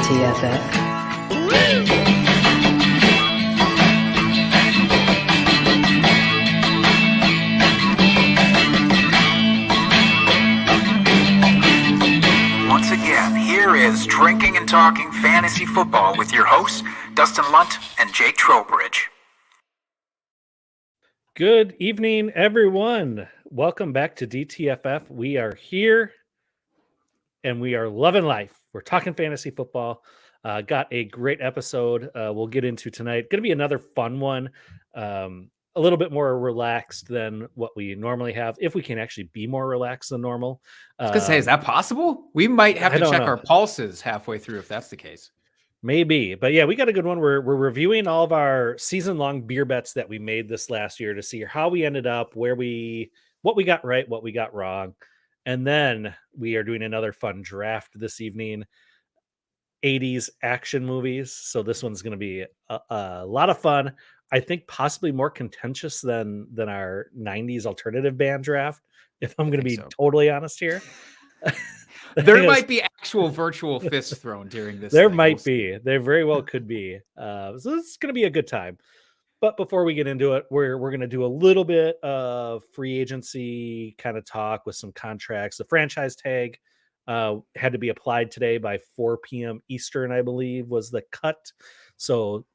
DTFF. Once again, here is Drinking and Talking Fantasy Football with your hosts, Dustin Lunt and Jake Trowbridge. Good evening, everyone. Welcome back to DTFF. We are here and we are loving life. We're talking fantasy football. Got a great episode we'll get into tonight. Going to be another fun one. A little bit more relaxed than what we normally have, if we can actually be more relaxed than normal. I was going to say, is that possible? We might have to check our pulses halfway through if that's the case. Maybe, but yeah, we got a good one. We're reviewing all of our season-long beer bets that we made this last year to see how we ended up, what we got right, what we got wrong. And then we are doing another fun draft this evening, 80s action movies. So this one's going to be a lot of fun. I think possibly more contentious than our 90s alternative band draft, if I'm going to be totally honest here. There might be actual virtual fists thrown during this. There might be. There very well could be. So it's going to be a good time. But before we get into it, we're going to do a little bit of free agency kind of talk with some contracts. The franchise tag had to be applied today by 4 p.m. Eastern, I believe, was the cut. So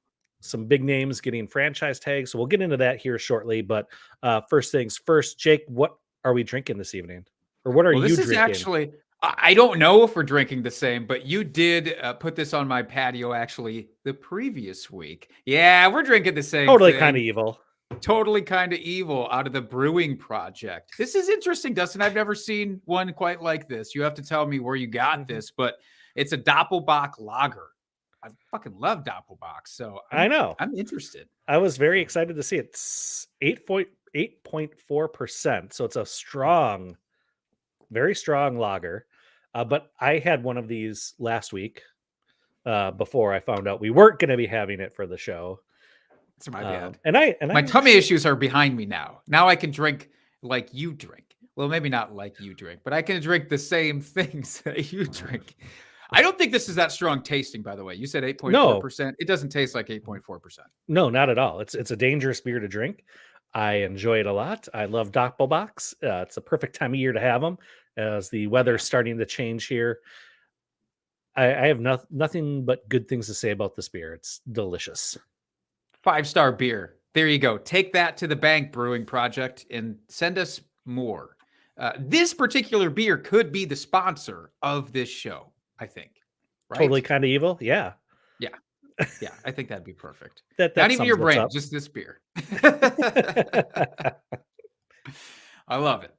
some big names getting franchise tags. So we'll get into that here shortly. But first things first, Jake, what are we drinking this evening? Or what are you drinking? This is actually... I don't know if we're drinking the same, but you did put this on my patio actually the previous week. Yeah, we're drinking the same. Totally kind of evil. Totally kind of evil out of the Brewing Project. This is interesting, Dustin. I've never seen one quite like this. You have to tell me where you got this, but it's a Doppelbock lager. I fucking love Doppelbock, so I know. I'm interested. I was very excited to see it. It's 8.4%. So it's a strong, very strong lager. But I had one of these last week before I found out we weren't going to be having it for the show. It's my bad. And my tummy issues are behind me now. Now I can drink like you drink. Well, maybe not like you drink, but I can drink the same things that you drink. I don't think this is that strong tasting, by the way. You said 8.4%. No. It doesn't taste like 8.4%. No, not at all. It's a dangerous beer to drink. I enjoy it a lot. I love Doppelbocks. It's a perfect time of year to have them as the weather's starting to change here. I have nothing but good things to say about this beer. It's delicious. 5-star beer. There you go. Take that to the bank, Brewing Project, and send us more. This particular beer could be the sponsor of this show, I think. Right? Totally kind of evil. Yeah. Yeah. Yeah, I think that'd be perfect. That Not even your brain, just this beer. I love it.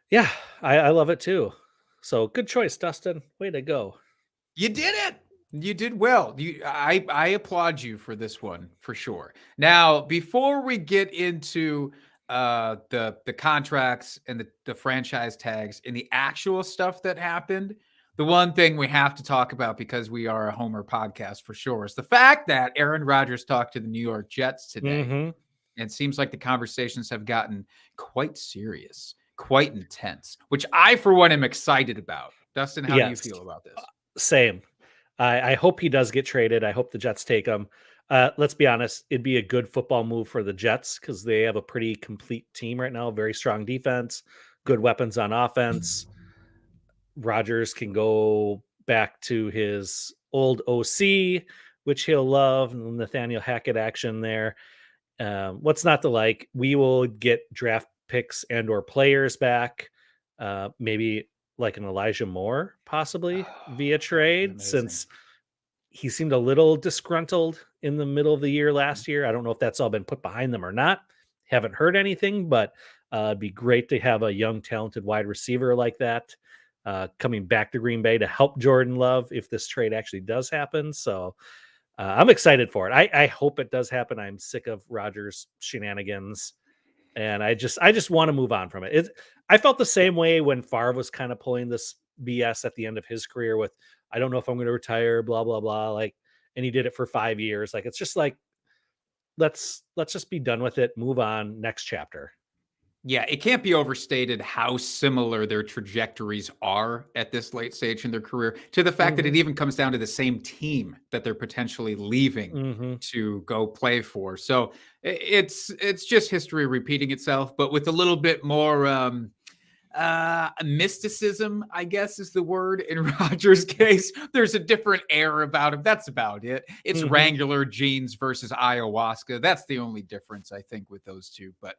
Yeah, I love it too. So good choice, Dustin. Way to go. You did it. You did well. I applaud you for this one for sure. Now, before we get into the contracts and the franchise tags and the actual stuff that happened, the one thing we have to talk about, because we are a Homer podcast for sure, is the fact that Aaron Rodgers talked to the New York Jets today. And it seems like the conversations have gotten quite serious, quite intense, which I, for one, am excited about. Dustin, how do you feel about this? Same. I hope he does get traded. I hope the Jets take him. Let's be honest. It'd be a good football move for the Jets because they have a pretty complete team right now. Very strong defense, good weapons on offense. Rodgers can go back to his old OC, which he'll love. Nathaniel Hackett action there. What's not to like? We will get draft picks and or players back. Maybe like an Elijah Moore, possibly via trade, since he seemed a little disgruntled in the middle of the year last year. I don't know if that's all been put behind them or not. Haven't heard anything, but it'd be great to have a young, talented wide receiver like that coming back to Green Bay to help Jordan Love if this trade actually does happen. So I'm excited for it. I hope it does happen. I'm sick of Rodgers shenanigans. And I just want to move on from it. I felt the same way when Favre was kind of pulling this BS at the end of his career with, I don't know if I'm going to retire, blah, blah, blah. Like, and he did it for 5 years. Like, it's just like, let's just be done with it. Move on. Next chapter. Yeah, it can't be overstated how similar their trajectories are at this late stage in their career, to the fact that it even comes down to the same team that they're potentially leaving Mm-hmm. to go play for. So it's just history repeating itself, but with a little bit more mysticism, I guess is the word in Rogers' case. There's a different air about him. That's about it. It's Mm-hmm. Wrangler jeans versus ayahuasca. That's the only difference, I think, with those two. But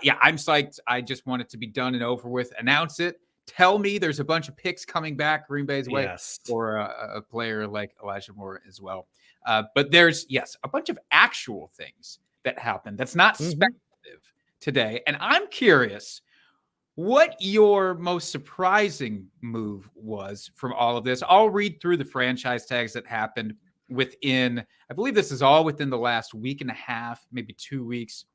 yeah, I'm psyched. I just want it to be done and over with. Announce it. Tell me there's a bunch of picks coming back Green Bay's way Yes. for a player like Elijah Moore as well. But there's, yes, a bunch of actual things that happened that's not Mm-hmm. speculative today. And I'm curious what your most surprising move was from all of this. I'll read through the franchise tags that happened within, I believe this is all within the last week and a half, maybe 2 weeks,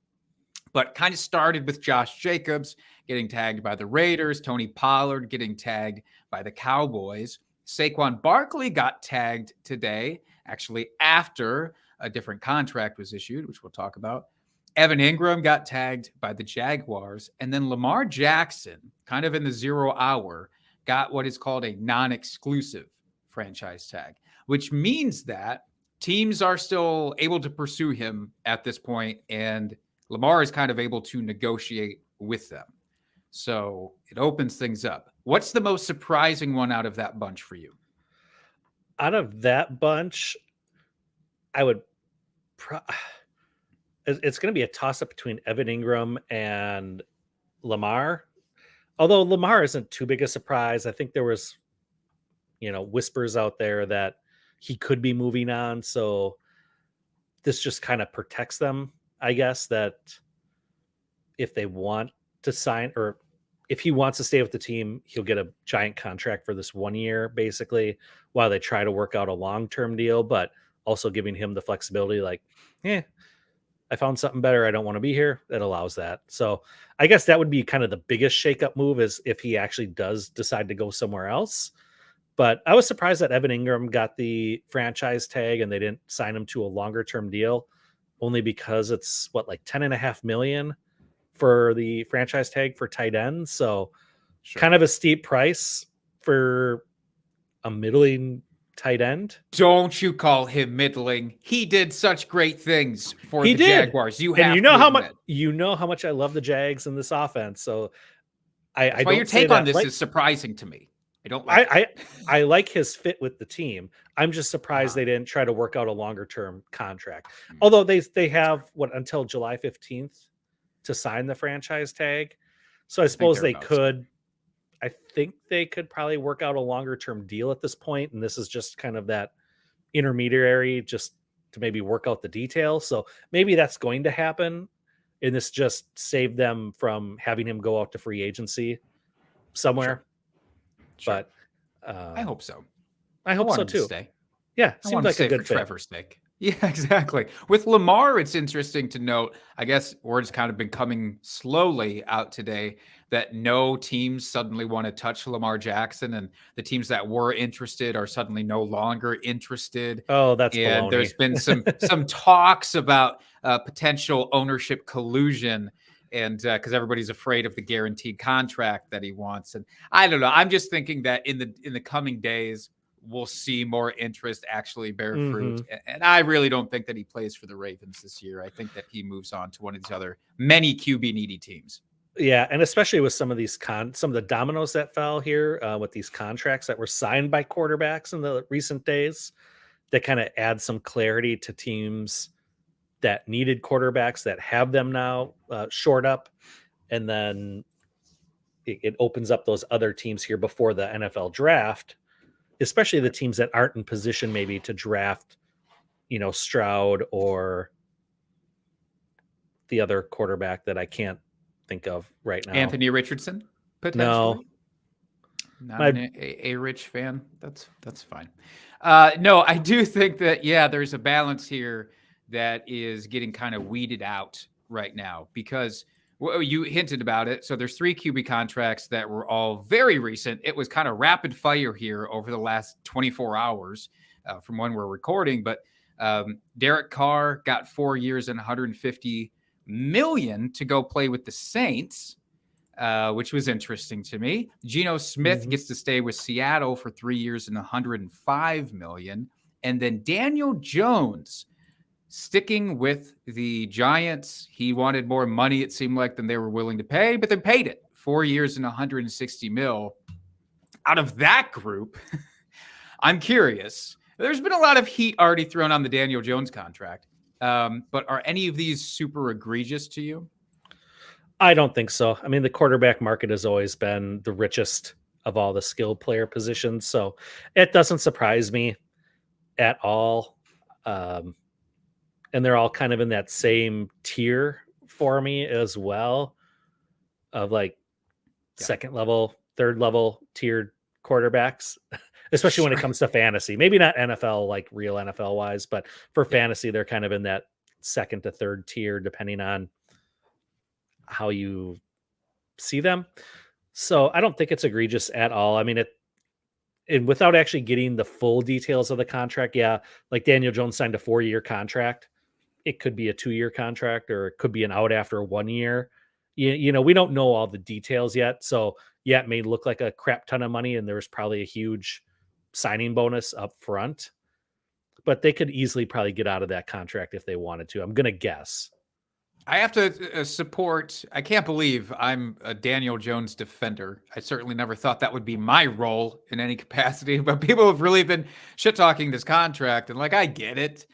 but kind of started with Josh Jacobs getting tagged by the Raiders, Tony Pollard getting tagged by the Cowboys. Saquon Barkley got tagged today, actually after a different contract was issued, which we'll talk about. Evan Ingram got tagged by the Jaguars. And then Lamar Jackson, kind of in the 0 hour, got what is called a non-exclusive franchise tag, which means that teams are still able to pursue him at this point, and Lamar is kind of able to negotiate with them. So it opens things up. What's the most surprising one out of that bunch for you? Out of that bunch, I would. It's going to be a toss up between Evan Ingram and Lamar. Although Lamar isn't too big a surprise, I think there was, whispers out there that he could be moving on. So this just kind of protects them, I guess, that if they want to sign, or if he wants to stay with the team, he'll get a giant contract for this 1 year, basically, while they try to work out a long-term deal, but also giving him the flexibility, like, I found something better. I don't want to be here. That allows that. So I guess that would be kind of the biggest shakeup move, is if he actually does decide to go somewhere else. But I was surprised that Evan Ingram got the franchise tag and they didn't sign him to a longer term deal, only because it's like 10.5 million for the franchise tag for tight ends. So kind of a steep price for a middling tight end. Don't you call him middling. He did such great things for the Jaguars. You have to admit. You know how much I love the Jags in this offense. So That's why your take on this is surprising to me. I don't like I like his fit with the team. I'm just surprised they didn't try to work out a longer term contract. Although they have until July 15th to sign the franchise tag. So I suppose they could. I think they could probably work out a longer term deal at this point, and this is just kind of that intermediary, just to maybe work out the details. So maybe that's going to happen, and this just saved them from having him go out to free agency somewhere. Sure. But I hope so. I hope so too. Stay. Yeah, seems like a good fit. Trevor's sake. Yeah, exactly. With Lamar, it's interesting to note, I guess word's kind of been coming slowly out today, that no teams suddenly want to touch Lamar Jackson, and the teams that were interested are suddenly no longer interested. Oh, that's and baloney. There's been some talks about potential ownership collusion, and because everybody's afraid of the guaranteed contract that he wants. And I don't know. I'm just thinking that in the coming days, we'll see more interest actually bear fruit. And I really don't think that he plays for the Ravens this year. I think that he moves on to one of these other many QB needy teams. Yeah, and especially with some of these some of the dominoes that fell here with these contracts that were signed by quarterbacks in the recent days, that kind of add some clarity to teams that needed quarterbacks that have them now shored up, and then it opens up those other teams here before the NFL draft, especially the teams that aren't in position maybe to draft, Stroud or the other quarterback that I can't think of right now. Anthony Richardson, potentially. No. Not an A-Rich fan. That's fine. No, I do think that, there's a balance here that is getting kind of weeded out right now, because you hinted about it. So there's 3 QB contracts that were all very recent. It was kind of rapid fire here over the last 24 hours from when we're recording. But Derek Carr got 4 years and $150 million to go play with the Saints. which was interesting to me. Geno Smith gets to stay with Seattle for 3 years and $105 million. And then Daniel Jones sticking with the Giants. He wanted more money, it seemed like, than they were willing to pay, but they paid it. 4 years and $160 million. Out of that group, I'm curious. There's been a lot of heat already thrown on the Daniel Jones contract. But are any of these super egregious to you? I don't think so. I mean, the quarterback market has always been the richest of all the skilled player positions, so it doesn't surprise me at all. And they're all kind of in that same tier for me as well, of like second level, third level tiered quarterbacks, especially when it comes to fantasy. Maybe not NFL, like real NFL wise, but for fantasy, they're kind of in that second to third tier, depending on how you see them. So I don't think it's egregious at all. I mean, and without actually getting the full details of the contract, yeah, like Daniel Jones signed a 4-year contract. It could be a 2-year contract, or it could be an out after 1 year. You know, we don't know all the details yet. So yeah, it may look like a crap ton of money, and there was probably a huge signing bonus up front, but they could easily probably get out of that contract if they wanted to. I'm going to guess. I have to support. I can't believe I'm a Daniel Jones defender. I certainly never thought that would be my role in any capacity, but people have really been shit talking this contract. And like, I get it.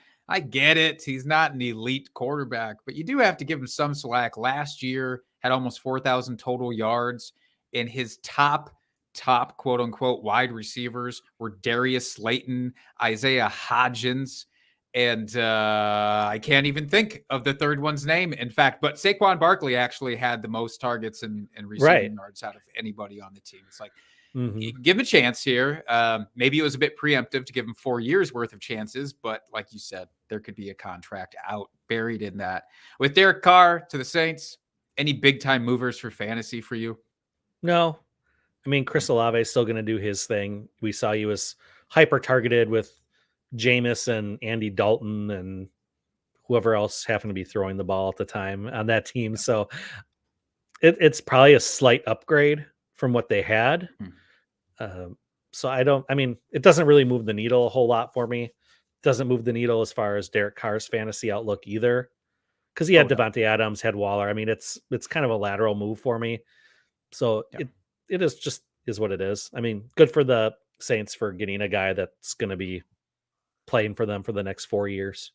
He's not an elite quarterback, but you do have to give him some slack. Last year had almost 4,000 total yards, and his top quote unquote wide receivers were Darius Slayton, Isaiah Hodgins, and I can't even think of the third one's name, in fact. But Saquon Barkley actually had the most targets and receiving yards out of anybody on the team. It's like, give him a chance here. Maybe it was a bit preemptive to give him 4 years worth of chances, but like you said, there could be a contract out buried in that. With Derek Carr to the Saints, any big time movers for fantasy for you? No. I mean, Chris Olave is still going to do his thing. We saw he was hyper targeted with Jameis and Andy Dalton and whoever else happened to be throwing the ball at the time on that team. So it's probably a slight upgrade from what they had. So I mean, it doesn't really move the needle a whole lot for me. It doesn't move the needle as far as Derek Carr's fantasy outlook either, because he had Devontae Adams, had Waller. I mean, it's kind of a lateral move for me. So it is what it is. I mean, good for the Saints for getting a guy that's going to be playing for them for the next 4 years.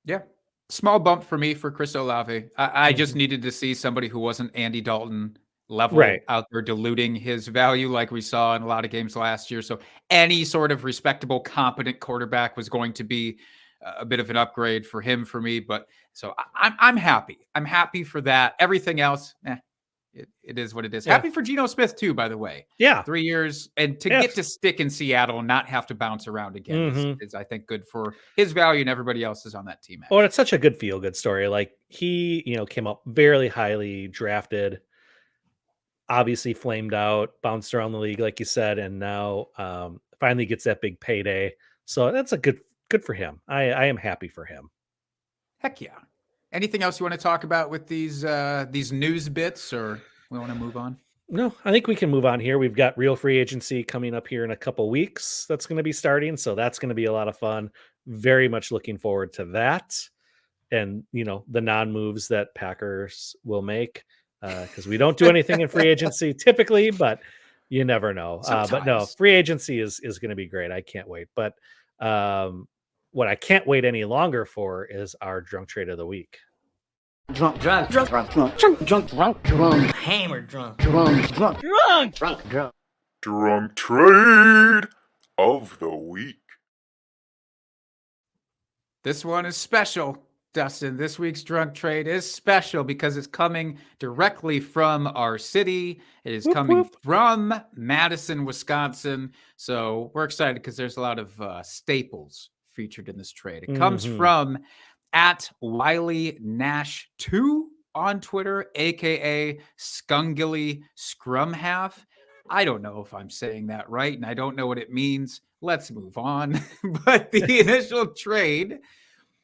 Yeah. Small bump for me for Chris Olave. I just needed to see somebody who wasn't Andy Dalton level out there diluting his value like we saw in a lot of games last year. So any sort of respectable, competent quarterback was going to be a bit of an upgrade for him, for me. But so I'm happy. I'm happy for that. Everything else, it is what it is. Happy for Geno Smith too, by the way. 3 years, and to get to stick in Seattle and not have to bounce around again is I think good for his value and everybody else's on that team. Oh, and it's such a good feel-good story. Like he, came up very highly drafted, obviously flamed out, bounced around the league, like you said, and now finally gets that big payday. So that's a good for him. I am happy for him. Heck yeah. Anything else you want to talk about with these news bits, or we want to move on? No, I think we can move on here. We've got real free agency coming up here in a couple weeks. That's going to be starting. So that's going to be a lot of fun. Very much looking forward to that. And, the non-moves that Packers will make, because we don't do anything in free agency typically, but you never know. But no, free agency is going to be great. I can't wait. But what I can't wait any longer for is our drunk trade of the week. Drunk, hammered drunk. Drunk trade of the week. This one is special, Dustin. This week's drunk trade is special because it's coming directly from our city. It is coming from Madison, Wisconsin. So we're excited because there's a lot of staples featured in this trade. It comes from at Wiley Nash 2 on Twitter, aka Skungily Scrum Half. I don't know if I'm saying that right, and I don't know what it means. Let's move on. But the initial trade,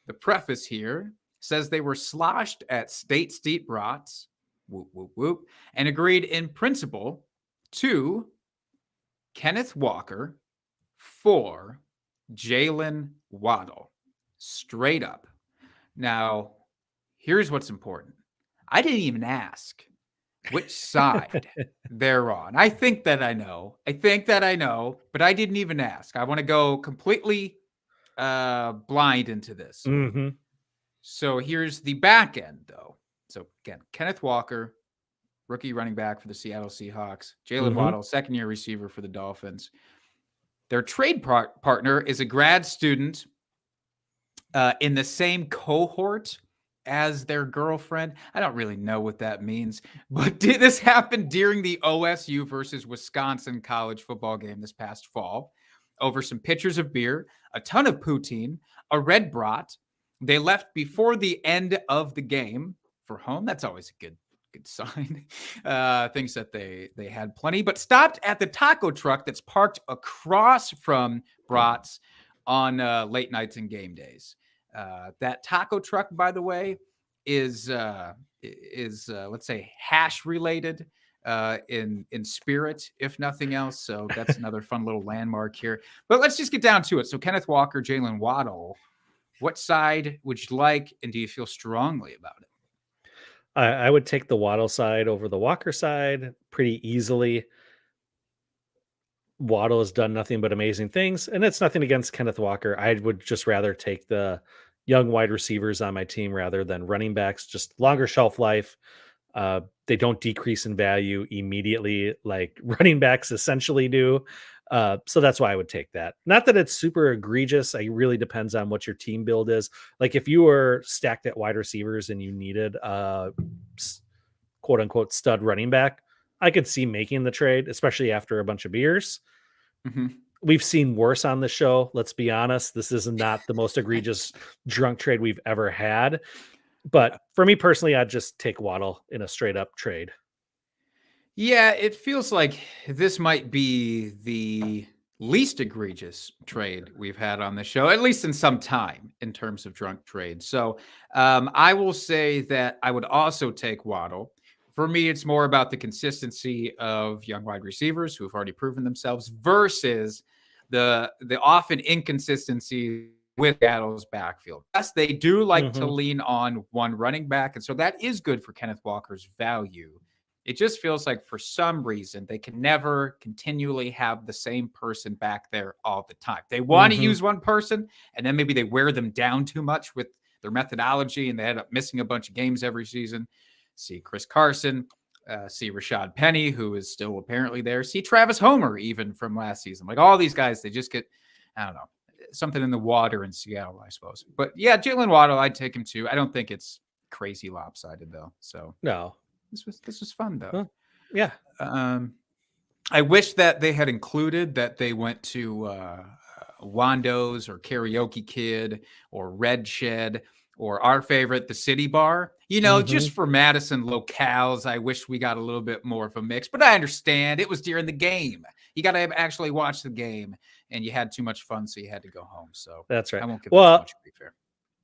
the preface here, says they were sloshed at State Brats, whoop, whoop, whoop, and agreed in principle to Kenneth Walker for Jalen Waddle. Straight up. Now, here's what's important. I didn't even ask which side they're on. I think that I know, but I didn't even ask. I want to go completely blind into this. Mm-hmm. So here's the back end, though. So again, Kenneth Walker, rookie running back for the Seattle Seahawks. Jalen Waddle, second-year receiver for the Dolphins. Their trade partner is a grad student in the same cohort as their girlfriend. I don't really know what that means, but this happened during the OSU versus Wisconsin college football game this past fall over some pitchers of beer, a ton of poutine, a red brat. They left before the end of the game for home. That's always a good sign. Thinks that they had plenty, but stopped at the taco truck that's parked across from Brat's on late nights and game days. That taco truck, by the way, is let's say hash related in spirit, if nothing else. So that's another fun little landmark here. But let's just get down to it. So Kenneth Walker, Jalen Waddle, what side would you like, and do you feel strongly about it? I would take the Waddle side over the Walker side pretty easily. Waddle has done nothing but amazing things, and it's nothing against Kenneth Walker. I would just rather take the young wide receivers on my team rather than running backs. Just longer shelf life. They don't decrease in value immediately like running backs essentially do. So that's why I would take that. Not that it's super egregious. It really depends on what your team build is. Like if you were stacked at wide receivers and you needed a quote unquote stud running back, I could see making the trade, especially after a bunch of beers. Mm-hmm. We've seen worse on the show. Let's be honest. This is not the most egregious drunk trade we've ever had. But for me personally, I'd just take Waddle in a straight up trade. Yeah, it feels like this might be the least egregious trade we've had on the show, at least in some time, in terms of drunk trade. So I will say that I would also take Waddle. For me, it's more about the consistency of young wide receivers who have already proven themselves versus the often inconsistency with Seattle's backfield. Yes, they do like to lean on one running back, and so that is good for Kenneth Walker's value. It just feels like for some reason they can never continually have the same person back there all the time. They want to use one person, and then maybe they wear them down too much with their methodology, and they end up missing a bunch of games every season. See Chris Carson, see Rashad Penny, who is still apparently there. See Travis Homer, even from last season. Like all these guys, they just get, I don't know, something in the water in Seattle, I suppose. But yeah, Jalen Waddle, I'd take him too. I don't think it's crazy lopsided though. So no. This was fun though. Well, yeah. I wish that they had included that they went to Wando's or Karaoke Kid or Red Shed or our favorite, the City Bar. You know, just for Madison locales, I wish we got a little bit more of a mix. But I understand it was during the game. You got to actually watch the game, and you had too much fun, so you had to go home. So that's right. I won't give them too much grief here.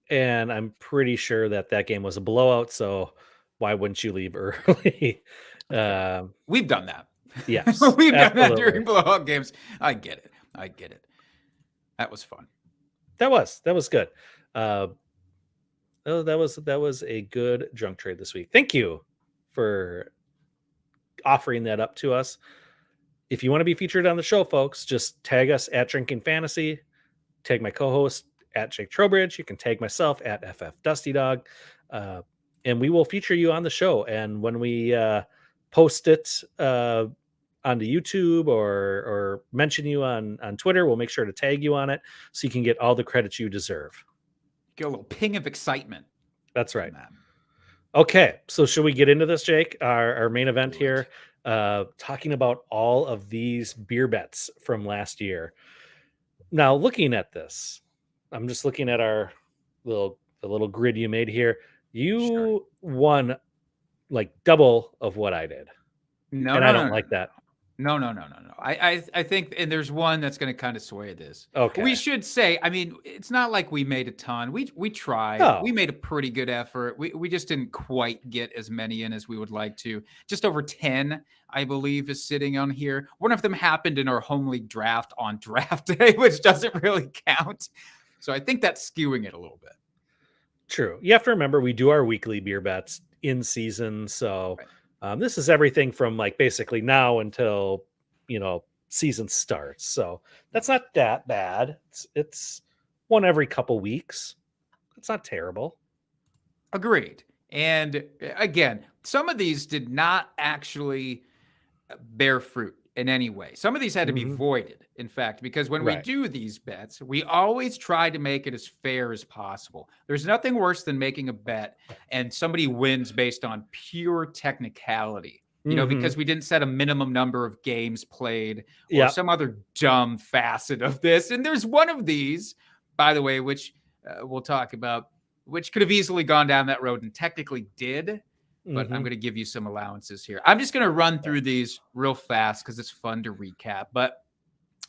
And I'm pretty sure that game was a blowout. So why wouldn't you leave early? We've done that. Yes, we've done that during blowout games. I get it. That was fun. That was good. That was a good drunk trade this week. Thank you for offering that up to us. If you want to be featured on the show, folks, just tag us at Drinking Fantasy. Tag my co-host at Jake Trowbridge. You can tag myself at FF Dusty Dog. And we will feature you on the show. And when we post it onto YouTube or mention you on Twitter, we'll make sure to tag you on it so you can get all the credit you deserve. Get a little ping of excitement. That's right. Okay, so should we get into this, Jake? Our main event here, talking about all of these beer bets from last year. Now, looking at this, I'm just looking at our little grid you made here. You won like double of what I did. No, and I don't like that. No. I think, and there's one that's going to kind of sway this. Okay. We should say, I mean, it's not like we made a ton. We tried. No. We made a pretty good effort. We just didn't quite get as many in as we would like to. Just over 10, I believe, is sitting on here. One of them happened in our home league draft on draft day, which doesn't really count. So I think that's skewing it a little bit. True. You have to remember we do our weekly beer bets in season, so this is everything from like basically now until season starts. So that's not that bad. It's one every couple weeks. It's not terrible. Agreed. And again, some of these did not actually bear fruit in any way. Some of these had to be voided, in fact, because when we do these bets, we always try to make it as fair as possible. There's nothing worse than making a bet and somebody wins based on pure technicality, because we didn't set a minimum number of games played or some other dumb facet of this. And there's one of these, by the way, which we'll talk about, which could have easily gone down that road and technically did. But I'm going to give you some allowances here. I'm just going to run through these real fast because it's fun to recap. But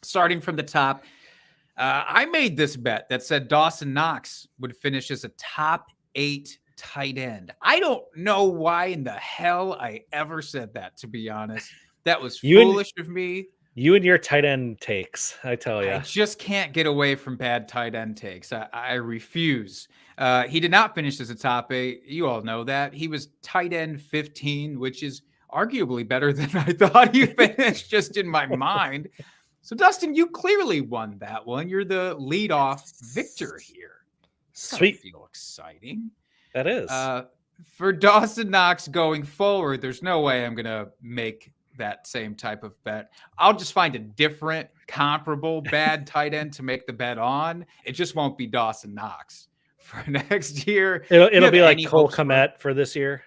starting from the top, I made this bet that said Dawson Knox would finish as a top 8 tight end. I don't know why in the hell I ever said that, to be honest. That was foolish of me. You and your tight end takes, I tell you. I just can't get away from bad tight end takes. I refuse. He did not finish as a top 8. You all know that. He was tight end 15, which is arguably better than I thought he finished just in my mind. So, Dustin, you clearly won that one. You're the leadoff victor here. Sweet. Feel exciting. That is. For Dawson Knox going forward, there's no way I'm going to make that same type of bet. I'll just find a different comparable bad tight end to make the bet on. It just won't be Dawson Knox for next year. It'll be like Cole Kmet for this year.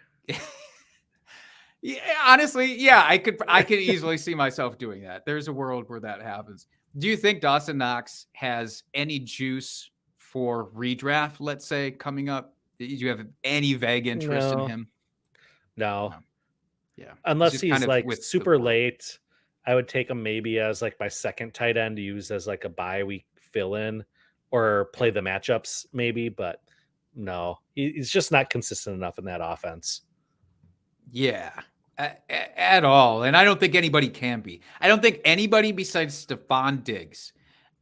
Yeah, honestly, yeah, I could easily see myself doing that. There's a world where that happens. Do you think Dawson Knox has any juice for redraft, let's say, coming up? Do you have any vague interest in him? No. Yeah. Unless he's like super late, I would take him maybe as like my second tight end to use as like a bye week fill in or play the matchups maybe, but no, he's just not consistent enough in that offense. Yeah, at all. And I don't think anybody can be. I don't think anybody besides Stephon Diggs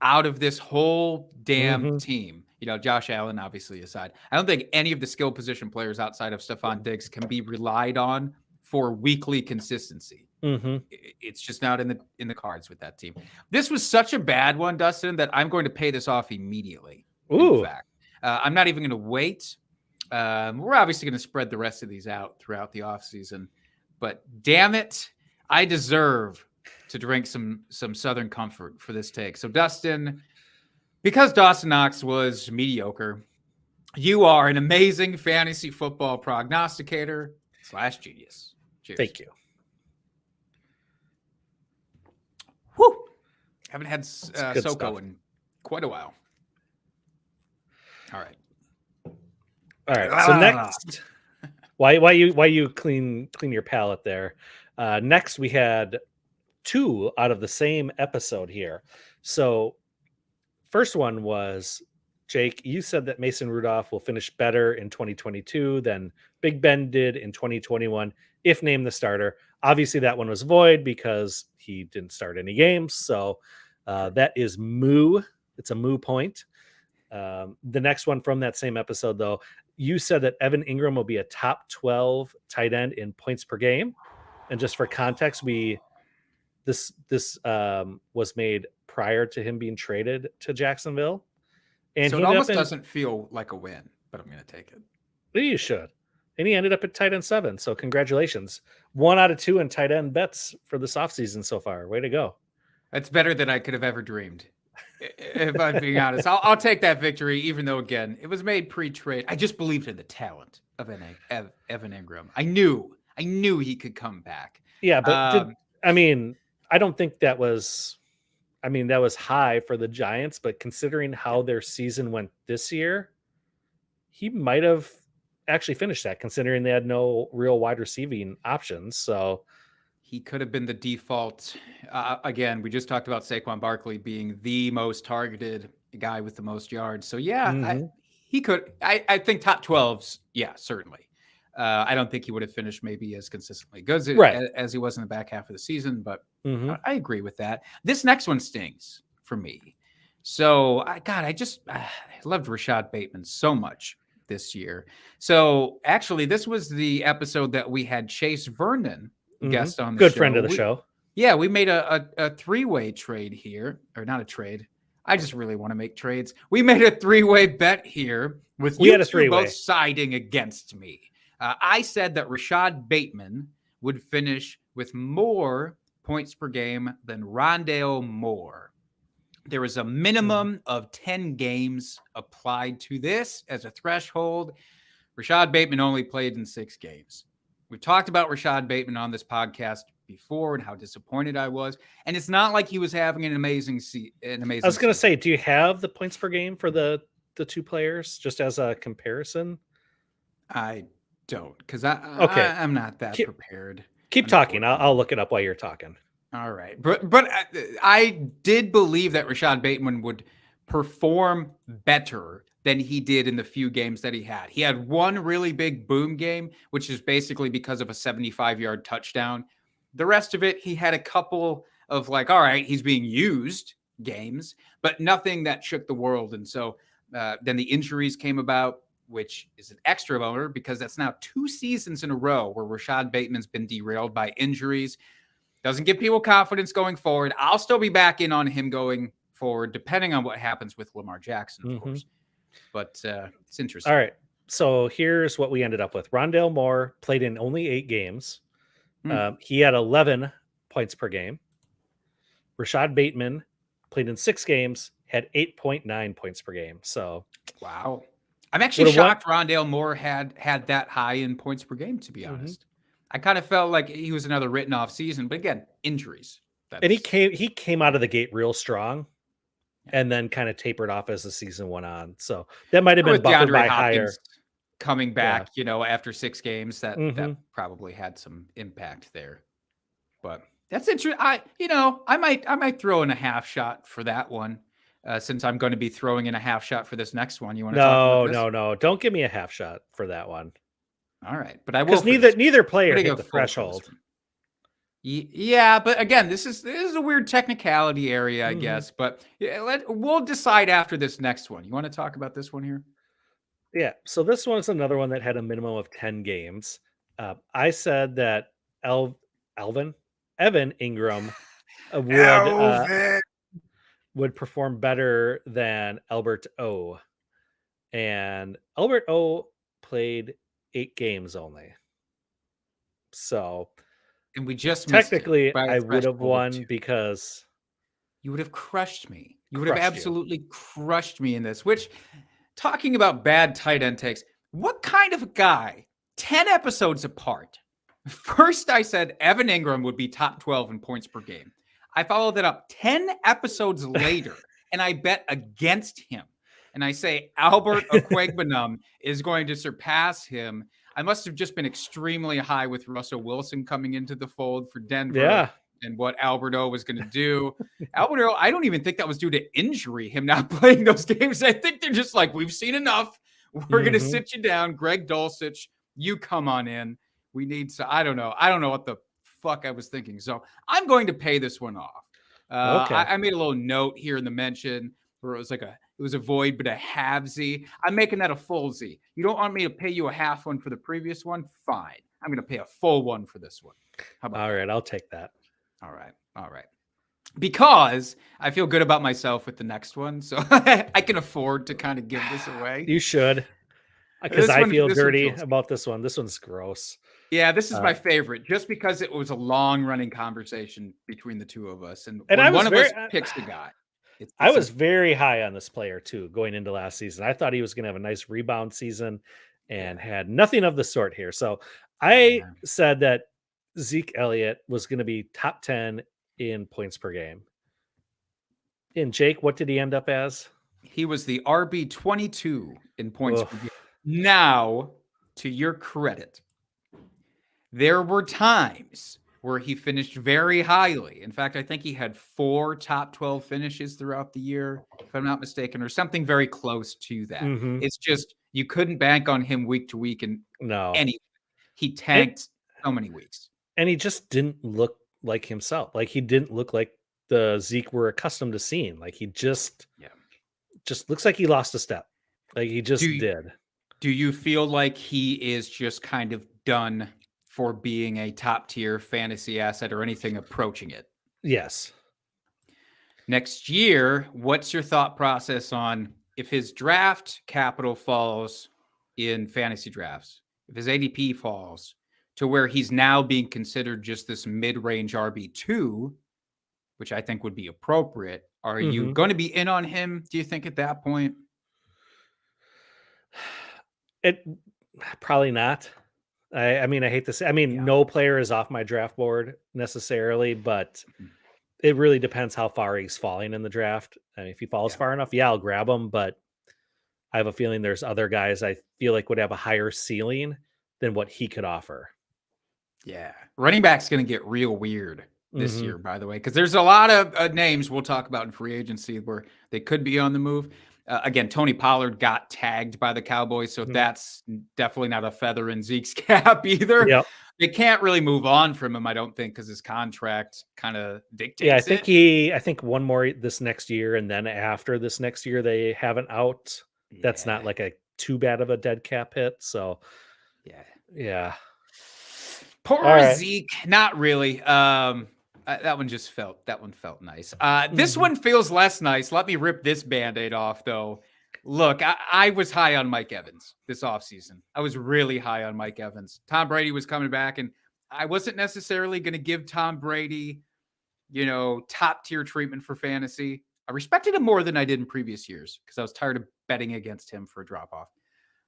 out of this whole damn team, Josh Allen obviously aside, I don't think any of the skill position players outside of Stephon Diggs can be relied on for weekly consistency. It's just not in the cards with that team. This was such a bad one, Dustin, that I'm going to pay this off immediately. In fact, I'm not even going to wait. We're obviously going to spread the rest of these out throughout the offseason, but damn it, I deserve to drink some Southern Comfort for this take. So Dustin, because Dawson Knox was mediocre, you are an amazing fantasy football prognosticator / genius. Cheers. Thank you. Whew. Haven't had SoCo in quite a while. All right. So next, why you clean your palate there? Next, we had 2 out of the same episode here. So first one was, Jake, you said that Mason Rudolph will finish better in 2022 than Big Ben did in 2021 if named the starter. Obviously, that one was void because he didn't start any games. So that is moo. It's a moo point. The next one from that same episode, though, you said that Evan Ingram will be a top 12 tight end in points per game. And just for context, this was made prior to him being traded to Jacksonville. And so it almost doesn't feel like a win, but I'm going to take it. You should. And he ended up at tight end 7. So congratulations. 1 out of 2 in tight end bets for this offseason so far. Way to go. That's better than I could have ever dreamed. If I'm being honest, I'll take that victory, even though, again, it was made pre-trade. I just believed in the talent of Evan Ingram. I knew he could come back. Yeah, but I don't think that was high for the Giants, but considering how their season went this year, he might have actually finished that, considering they had no real wide receiving options. So he could have been the default. Again, we just talked about Saquon Barkley being the most targeted guy with the most yards. So yeah, he could. I think top 12s. Yeah, certainly. I don't think he would have finished maybe as consistently good as he was in the back half of the season, but I agree with that. This next one stings for me. So I loved Rashad Bateman so much this year. So actually, this was the episode that we had Chase Vernon guest on the Good show. friend of the show. Yeah, we made a three-way trade here, or not a trade. I just really want to make trades. We made a three-way bet here with you two both siding against me. I said that Rashad Bateman would finish with more points per game than Rondale Moore. There was a minimum of 10 games applied to this as a threshold. Rashad Bateman only played in 6 games. We've talked about Rashad Bateman on this podcast before and how disappointed I was. And it's not like he was having an amazing season. I was going to say, do you have the points per game for the two players just as a comparison? I don't, because I'm not that prepared. Keep talking. I'll look it up while you're talking. All right. But I did believe that Rashad Bateman would perform better than he did in the few games that he had. He had one really big boom game, which is basically because of a 75-yard touchdown. The rest of it, he had a couple of all right, he's being used games, but nothing that shook the world. And so then the injuries came about, which is an extra bummer because that's now 2 seasons in a row where Rashad Bateman's been derailed by injuries. Doesn't give people confidence going forward. I'll still be back in on him going forward, depending on what happens with Lamar Jackson, of course. But it's interesting. All right. So here's what we ended up with. Rondale Moore played in only 8 games. He had 11 points per game. Rashad Bateman played in 6 games, had 8.9 points per game. So, wow. I'm actually shocked Rondale Moore had that high in points per game, to be honest. I kind of felt like he was another written off season, but again, injuries. And he came out of the gate real strong and then kind of tapered off as the season went on. So that might have been buffered by higher coming back, after 6 games. That probably had some impact there. But that's interesting. I might throw in a half shot for that one. Since I'm going to be throwing in a half shot for this next one. You want to talk about this? No. Don't give me a half shot for that one. All right. But I will. Because neither player hit the threshold. Yeah, but again, this is a weird technicality area, I guess. But we'll decide after this next one. You want to talk about this one here? Yeah. So this one's another one that had a minimum of 10 games. I said that Evan Ingram would perform better than Albert O. And Albert O played 8 games only. So, and we just technically I would have won because you would have crushed me. You would have absolutely crushed me in this, which, talking about bad tight end takes, what kind of guy, 10 episodes apart, first I said Evan Ingram would be top 12 in points per game. I followed that up 10 episodes later, and I bet against him. And I say Albert Okwuegbunam is going to surpass him. I must have just been extremely high with Russell Wilson coming into the fold for Denver and what Albert O was going to do. Albert O, I don't even think that was due to injury, him not playing those games. I think they're just like, we've seen enough. We're going to sit you down. Greg Dulcich, you come on in. We need to, I don't know what the fuck I was thinking. So I'm going to pay this one off. Okay. I made a little note here in the mention where it was a void, but a halvesy. I'm making that a fullsy. You don't want me to pay you a half one for the previous one? Fine. I'm going to pay a full one for this one. How about All right, I'll take that. All right. Because I feel good about myself with the next one, so I can afford to kind of give this away. You should. Because I feel dirty about this one. This one's gross. Yeah, this is my favorite, just because it was a long-running conversation between the two of us, and one of us picks the guy. I was very high on this player too going into last season. I thought he was going to have a nice rebound season, and had nothing of the sort here. So I said that Zeke Elliott was going to be top 10 in points per game. And Jake, what did he end up as? He was the RB 22 in points per game. Now, to your credit, there were times where he finished very highly. In fact, I think he had 4 top 12 finishes throughout the year, if I'm not mistaken, or something very close to that. Mhm. It's just you couldn't bank on him week to week, and No. he tanked so many weeks. And he just didn't look like himself. Like, he didn't look like the Zeke we're accustomed to seeing. Like, he just looks like he lost a step. Like, he just did. Do you feel like he is just kind of done for being a top tier fantasy asset or anything approaching it? Yes. Next year, what's your thought process on if his draft capital falls in fantasy drafts, if his ADP falls to where he's now being considered just this mid-range RB2, which I think would be appropriate, are you going to be in on him, do you think, at that point? It probably not. I mean, I hate to say, I mean, no player is off my draft board necessarily, but it really depends how far he's falling in the draft. I mean, if he falls far enough, I'll grab him, but I have a feeling there's other guys I feel like would have a higher ceiling than what he could offer. Yeah. Running back's going to get real weird this year, by the way, because there's a lot of names we'll talk about in free agency where they could be on the move. Again, Tony Pollard got tagged by the Cowboys, so that's definitely not a feather in Zeke's cap either. Yep. They can't really move on from him, I don't think, because his contract kind of dictates Yeah, it. I think one more this next year, and then after this next year, they have an out. That's not like a too bad of a dead cap hit. So, yeah. Poor Zeke, not really. That one felt nice. This one feels less nice. Let me rip this Band-Aid off, though. Look, I was high on Mike Evans this offseason. I was really high on Mike Evans. Tom Brady was coming back, and I wasn't necessarily going to give Tom Brady, top tier treatment for fantasy. I respected him more than I did in previous years because I was tired of betting against him for a drop-off.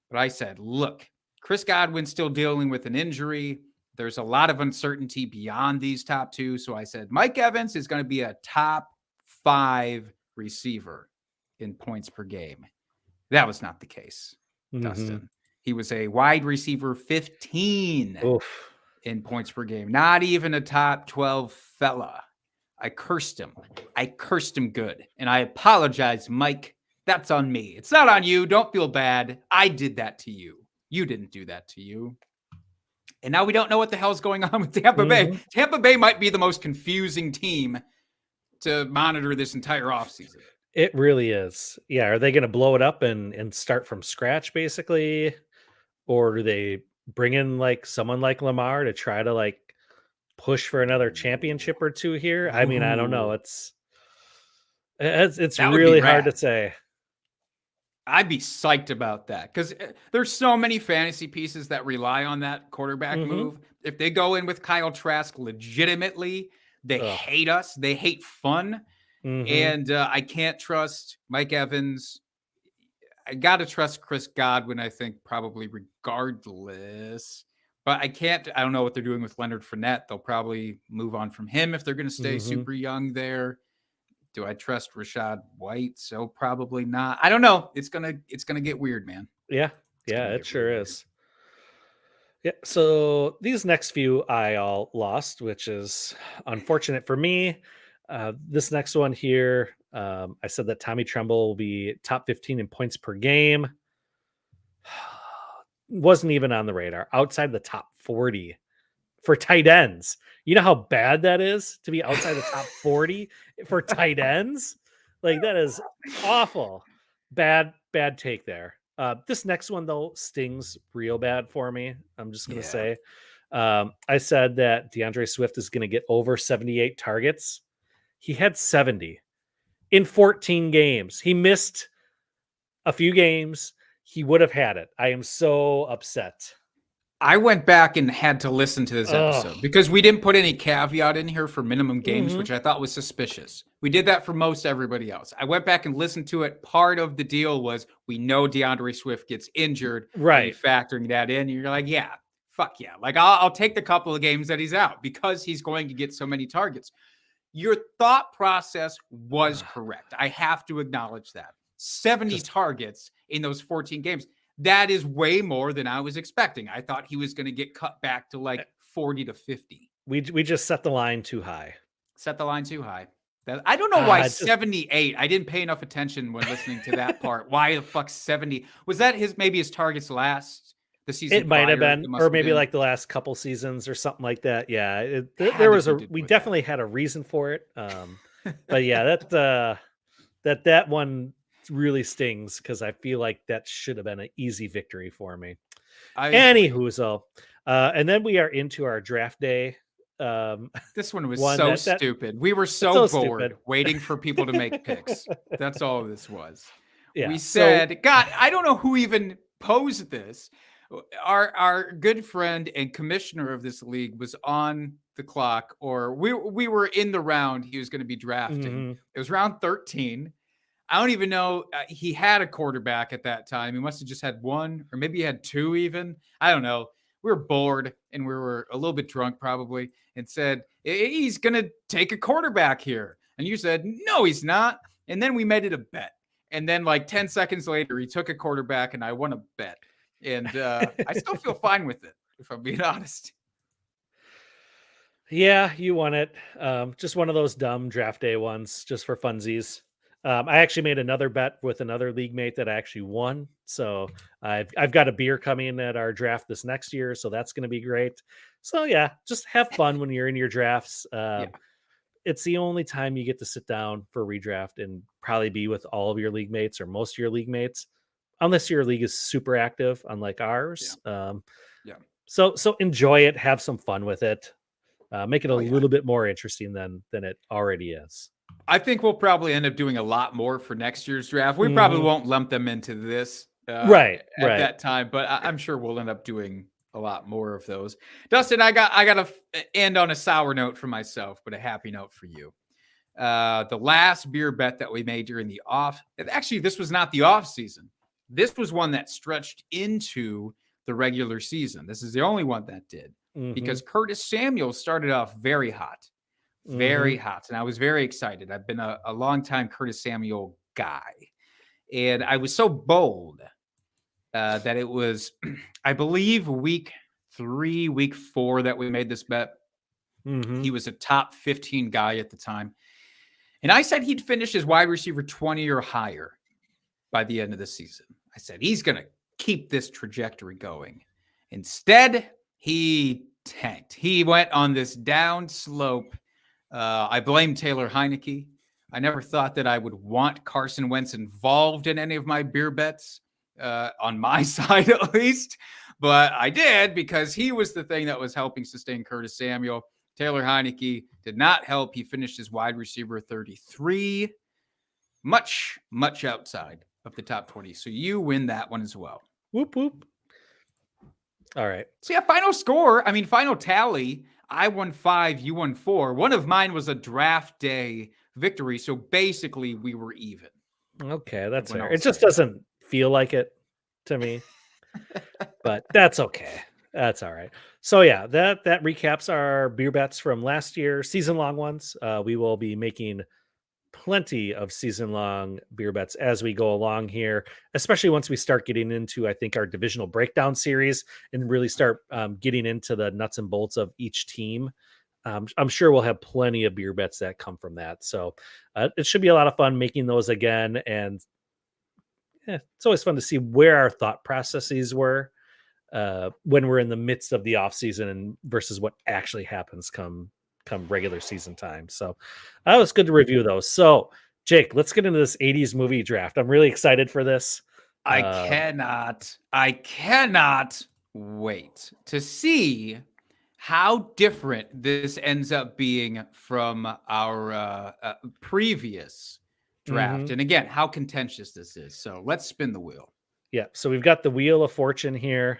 But I said, look, Chris Godwin's still dealing with an injury. There's a lot of uncertainty beyond these top 2. So I said, Mike Evans is going to be a top 5 receiver in points per game. That was not the case, Dustin. He was a wide receiver 15 in points per game. Not even a top 12 fella. I cursed him. I cursed him good. And I apologize, Mike. That's on me. It's not on you. Don't feel bad. I did that to you. You didn't do that to you. And now we don't know what the hell's going on with Tampa Bay. Tampa Bay might be the most confusing team to monitor this entire offseason. It really is. Yeah. Are they going to blow it up and start from scratch, basically? Or do they bring in like someone like Lamar to try to like push for another championship or two here? I mean, I don't know. It's really hard to say. I'd be psyched about that because there's so many fantasy pieces that rely on that quarterback move. If they go in with Kyle Trask legitimately, they hate us. They hate fun. And I can't trust Mike Evans. I got to trust Chris Godwin, I think, probably regardless. But I don't know what they're doing with Leonard Fournette. They'll probably move on from him if they're going to stay super young there. Do I trust Rashad White? So probably not. I don't know. It's gonna get weird, man. Yeah, it sure is. Yeah. So these next few I all lost, which is unfortunate for me. This next one here, I said that Tommy Tremble will be top 15 in points per game. Wasn't even on the radar. Outside the top 40 for tight ends. You know how bad that is to be outside the top 40 for tight ends? Like, that is awful. Bad take there. This next one, though, stings real bad for me. I'm just going to say. I said that DeAndre Swift is going to get over 78 targets. He had 70 in 14 games. He missed a few games. He would have had it. I am so upset. I went back and had to listen to this episode because we didn't put any caveat in here for minimum games, which I thought was suspicious. We did that for most everybody else. I went back and listened to it. Part of the deal was we know DeAndre Swift gets injured. Right. Factoring that in, you're like, yeah, fuck yeah. Like, I'll take the couple of games that he's out because he's going to get so many targets. Your thought process was correct. I have to acknowledge that. 70 targets in those 14 games. That is way more than I was expecting. I thought he was going to get cut back to like 40 to 50. We just set the line too high. Set the line too high. I don't know why just 78. I didn't pay enough attention when listening to that part. Why the fuck 70? Was that maybe his targets the season? It might have prior? been, It must or have maybe been. like the last couple seasons or something like that. Yeah, Had there to was be a to do we with definitely had a reason for it. But yeah, that one really stings because I feel like that should have been an easy victory for me. I agree. Anywho, and then we are into our draft day. This one was one so that- stupid. We were so so bored stupid. waiting for people to make picks. That's all this was. Yeah, We so- said, God, I don't know who even posed this. Our good friend and commissioner of this league was on the clock, or we were in the round he was going to be drafting. Mhm. It was round 13. I don't even know. He had a quarterback at that time. He must have just had one, or maybe he had two even. I don't know. We were bored and we were a little bit drunk probably, and said, he's going to take a quarterback here. And you said, no, he's not. And then we made it a bet. And then like 10 seconds later, he took a quarterback and I won a bet. And I still feel fine with it, if I'm being honest. Yeah, you won it. Just one of those dumb draft day ones, just for funsies. I actually made another bet with another league mate that I actually won. So I've got a beer coming at our draft this next year, so that's going to be great. So yeah, just have fun when you're in your drafts. It's the only time you get to sit down for redraft and probably be with all of your league mates or most of your league mates, unless your league is super active, unlike ours. So enjoy it, have some fun with it. Make it a little bit more interesting than it already is. I think we'll probably end up doing a lot more for next year's draft. We probably won't lump them into this right at that time, but I'm sure we'll end up doing a lot more of those. Dustin, I got to end on a sour note for myself, but a happy note for you. The last beer bet that we made during the actually, this was not the off season. This was one that stretched into the regular season. This is the only one that did. Because Curtis Samuel started off very hot, hot. And I was very excited. I've been a long-time Curtis Samuel guy. And I was so bold that it was, I believe, week 3, week 4 that we made this bet. He was a top 15 guy at the time. And I said he'd finish as wide receiver 20 or higher by the end of the season. I said, he's going to keep this trajectory going. Instead, he tanked. He went on this down slope. I blame Taylor Heineke. I never thought that I would want Carson Wentz involved in any of my beer bets, on my side at least. But I did, because he was the thing that was helping sustain Curtis Samuel. Taylor Heineke did not help. He finished as wide receiver 33, much outside of the top 20. So you win that one as well. Whoop, whoop. All right. So yeah, final tally, I won 5, you won 4. One of mine was a draft day victory. So basically we were even. Okay, that's fair. It just doesn't feel like it to me. But that's okay. That's all right. So yeah, that recaps our beer bets from last year, season-long ones. We will be making plenty of season-long beer bets as we go along here, especially once we start getting into, I think, our divisional breakdown series and really start getting into the nuts and bolts of each team. I'm sure we'll have plenty of beer bets that come from that. So it should be a lot of fun making those again. And it's always fun to see where our thought processes were when we're in the midst of the off season and versus what actually happens come regular season time. So that was good to review those. So Jake, let's get into this 80s movie draft. I'm really excited for this. I cannot wait to see how different this ends up being from our previous draft. And again, how contentious this is. So let's spin the wheel. Yeah. So we've got the Wheel of Fortune here.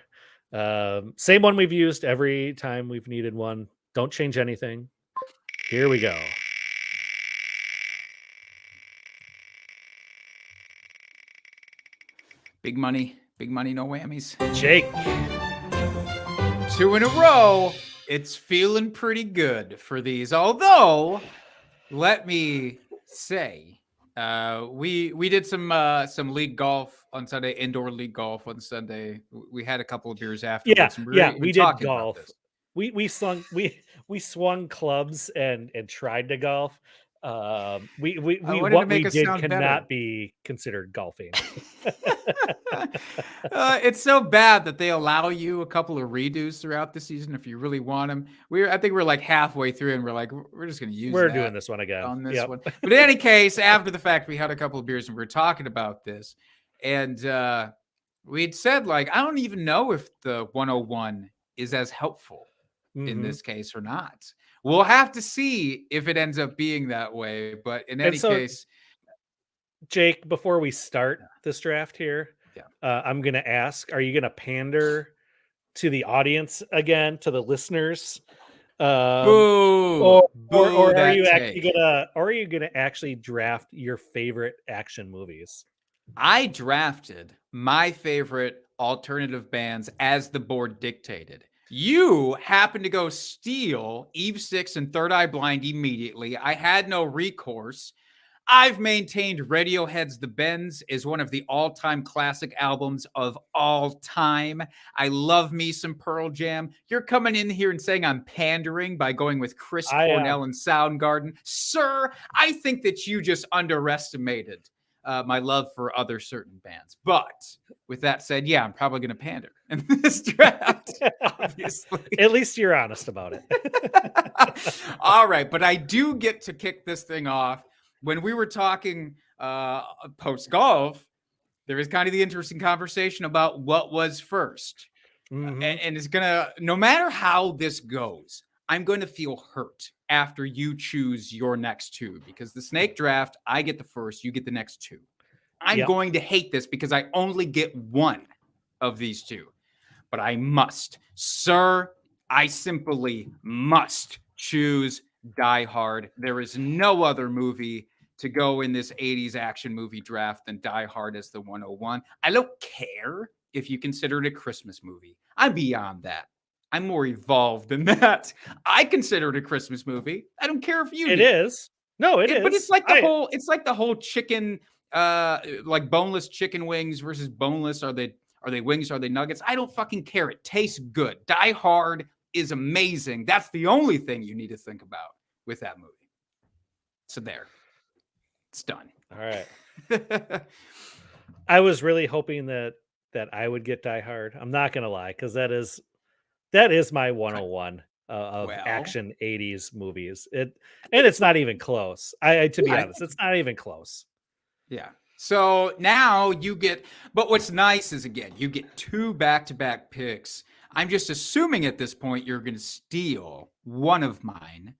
Same one we've used every time we've needed one. Don't change anything. Here we go. Big money, no whammies. Jake. 2 in a row. It's feeling pretty good for these. Although, let me say, we did some league golf on Sunday, indoor league golf on Sunday. We had a couple of beers afterwards. We did golf. we swung clubs and tried to golf. I wanted to What make we us did sound better. cannot be considered golfing. It's so bad that they allow you a couple of redos throughout the season if you really want them. I think we're like halfway through, and we're like, we're just going to use. We're that doing this one again. on this Yep. one. But in any case, after the fact, we had a couple of beers and we were talking about this, and we'd said like, I don't even know if the 101 is as helpful in Mhm. this case or not. We'll have to see if it ends up being that way. But in any so- case, Jake, before we start this draft here, Yeah. I'm going to ask: are you going to pander to the audience again, to the listeners? boo, Or boo are that you actually take. gonna actually draft your favorite action movies? I drafted my favorite alternative bands as the board dictated. You happened to go steal Eve 6 and Third Eye Blind immediately. I had no recourse. I've maintained Radiohead's The Bends is one of the all-time classic albums of all time. I love me some Pearl Jam. You're coming in here and saying I'm pandering by going with Chris Cornell and Soundgarden. Sir, I think that you just underestimated my love for other certain bands. But with that said, yeah, I'm probably going to pander in this draft, obviously. At least you're honest about it. All right, but I do get to kick this thing off. When we were talking post golf, there was kind of the interesting conversation about what was first. Mhm. And it's gonna, no matter how this goes, I'm going to feel hurt after you choose your next two, because the snake draft, I get the first, you get the next two. I'm Yep. going to hate this because I only get one of these two, but I must, sir, I simply must choose Die Hard. There is no other movie to go in this 80s action movie draft than Die Hard as the 101. I don't care if you consider it a Christmas movie. I'm beyond that. I'm more evolved than that. I consider it a Christmas movie. I don't care if you It do. is. No, it is. But it's like the whole chicken, like boneless chicken wings versus boneless. Are they wings? Are they nuggets? I don't fucking care. It tastes good. Die Hard is amazing. That's the only thing you need to think about with that movie. So there. It's done. All right. I was really hoping that I would get Die Hard. I'm not gonna lie, because that is my 101 of Well. action 80s movies. It's not even close. To be honest, it's not even close. Yeah. So now you get, but what's nice is, again, you get two back-to-back picks. I'm just assuming at this point you're going to steal one of mine.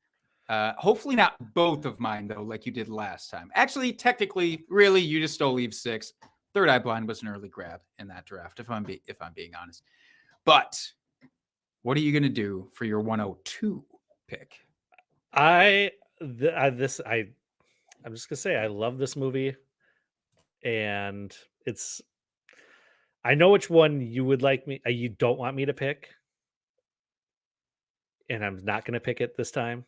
Hopefully not both of mine, though, like you did last time. Actually, technically, really, you just stole Eve 6. Third Eye Blind was an early grab in that draft, if I'm being honest. But what are you going to do for your 102 pick? I'm just gonna say I love this movie, and I know which one you would like me. You don't want me to pick, and I'm not gonna pick it this time.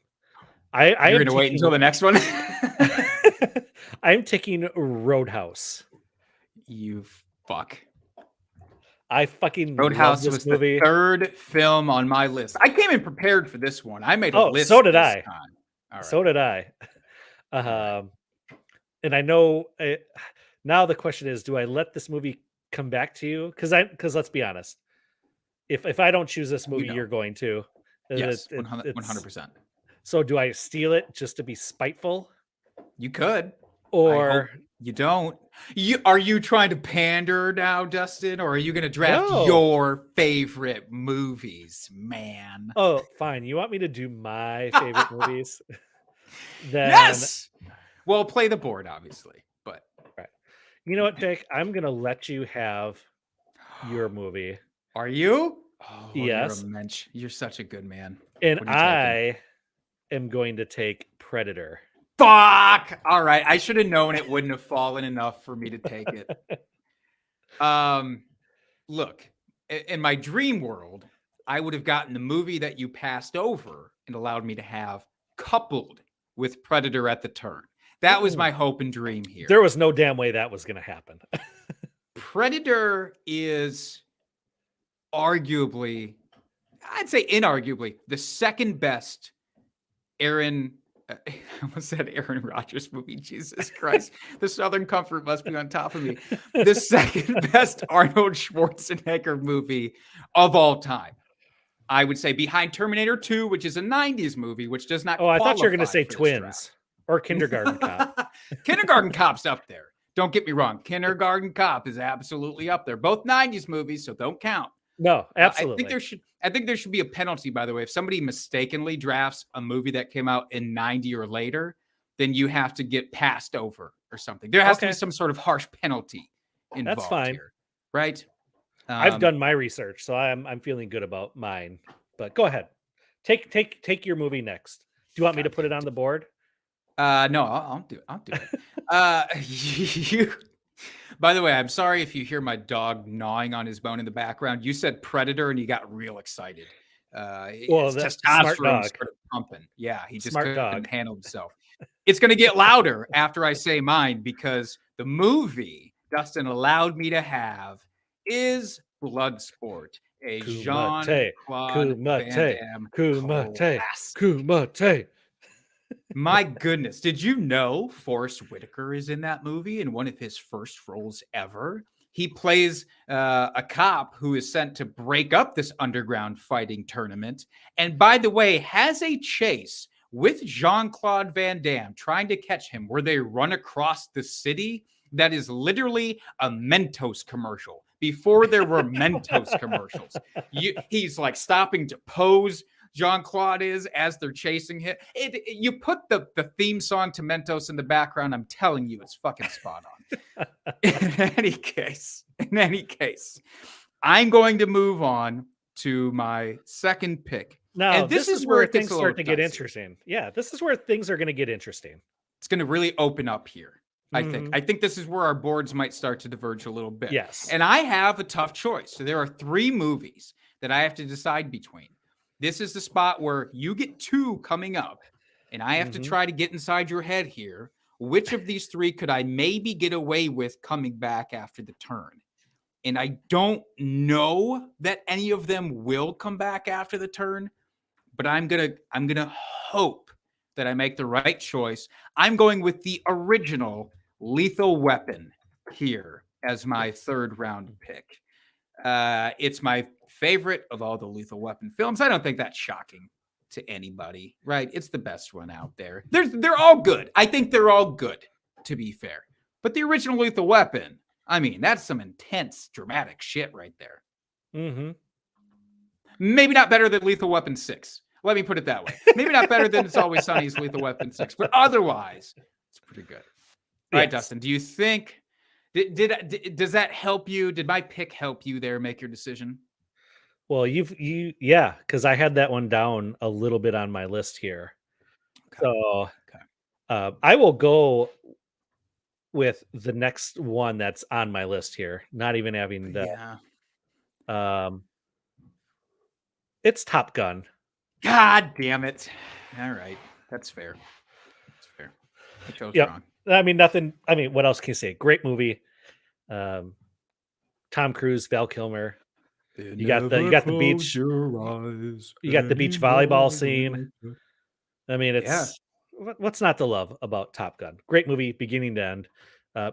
You're going to wait until the next one? I'm taking Roadhouse. You fuck. I fucking Roadhouse love was this movie. the third film on my list. I came in prepared for this one. I made a list. So did this I. time. All right. So did I. And I know now the question is, do I let this movie come back to you? Because let's be honest, if I don't choose this movie, you're going to. Yes, 100%. So do I steal it just to be spiteful? You could. Or you don't. Are you trying to pander now, Dustin, or are you going to draft No. your favorite movies, man? Oh, fine. You want me to do my favorite movies? Then, Yes. Well, play the board, obviously, but you know what, Jake? I'm gonna let you have your movie. Are you? Oh, Yes. You're a mensch. You're such a good man. And What are you taking? I am going to take Predator. Fuck! All right, I should have known it wouldn't have fallen enough for me to take it. Look, in my dream world, I would have gotten the movie that you passed over and allowed me to have coupled with Predator at the turn. That was my hope and dream here. There was no damn way that was going to happen. Predator is arguably, I'd say inarguably the second best Aaron. I almost said Aaron Rodgers movie. Jesus Christ. The Southern Comfort must be on top of me. The second best Arnold Schwarzenegger movie of all time. I would say behind Terminator 2, which is a 90s movie, which does not Oh, I thought you were going to qualify say for this Twins draft. or Kindergarten Cop. Kindergarten Cop's up there. Don't get me wrong. Kindergarten Cop is absolutely up there. Both 90s movies, so don't count. No, absolutely. I think there should be a penalty, by the way. If somebody mistakenly drafts a movie that came out in 90 or later, then you have to get passed over or something. There has to be some sort of harsh penalty involved. That's fine. Here, right? I've done my research, so I'm feeling good about mine. But go ahead. Take your movie next. Do you want me to put it on the board? No, I'll do it. By the way, I'm sorry if you hear my dog gnawing on his bone in the background. You said Predator and you got real excited. Well, his that's smart testosterone dog. started pumping. Yeah, he just Smart couldn't dog. handle himself. It's going to get louder after I say mine because the movie Dustin allowed me to have is Bloodsport, a Jean-Claude Van Damme Kumate. My goodness. Did you know Forrest Whitaker is in that movie in one of his first roles ever? He plays a cop who is sent to break up this underground fighting tournament. And by the way, has a chase with Jean-Claude Van Damme trying to catch him where they run across the city that is literally a Mentos commercial. Before there were Mentos commercials. He's like stopping to pose. Jean-Claude is as they're chasing him. You put the theme song to Mentos in the background. I'm telling you, it's fucking spot on. In any case, I'm going to move on to my second pick. Now, and this is where things start to get dicey. interesting. Yeah, this is where things are going to get interesting. It's going to really open up here. I think this is where our boards might start to diverge a little bit. Yes. And I have a tough choice. So there are 3 movies that I have to decide between. This is the spot where you get 2 coming up, and I have to try to get inside your head here. Which of these 3 could I maybe get away with coming back after the turn? And I don't know that any of them will come back after the turn, but I'm gonna hope that I make the right choice. I'm going with the original Lethal Weapon here as my 3rd round pick. It's my favorite of all the Lethal Weapon films. I don't think that's shocking to anybody, right? It's the best one out there. They're all good. I think they're all good, to be fair. But the original Lethal Weapon, I mean, that's some intense, dramatic shit right there. Mm-hmm. Maybe not better than Lethal Weapon 6. Let me put it that way. Maybe not better than It's Always Sunny's Lethal Weapon 6, but otherwise, it's pretty good. All right, Dustin, do you think does that help you? Did my pick help you there make your decision? Well, yeah, because I had that one down a little bit on my list here. Okay. So I will go with the next one that's on my list here. Not even having the it's Top Gun. God damn it. All right. That's fair. I chose wrong. I mean, nothing. I mean, what else can you say? Great movie. Tom Cruise, Val Kilmer. You got the beach. You got the beach volleyball scene. I mean, it's what's not to love about Top Gun? Great movie, beginning to end.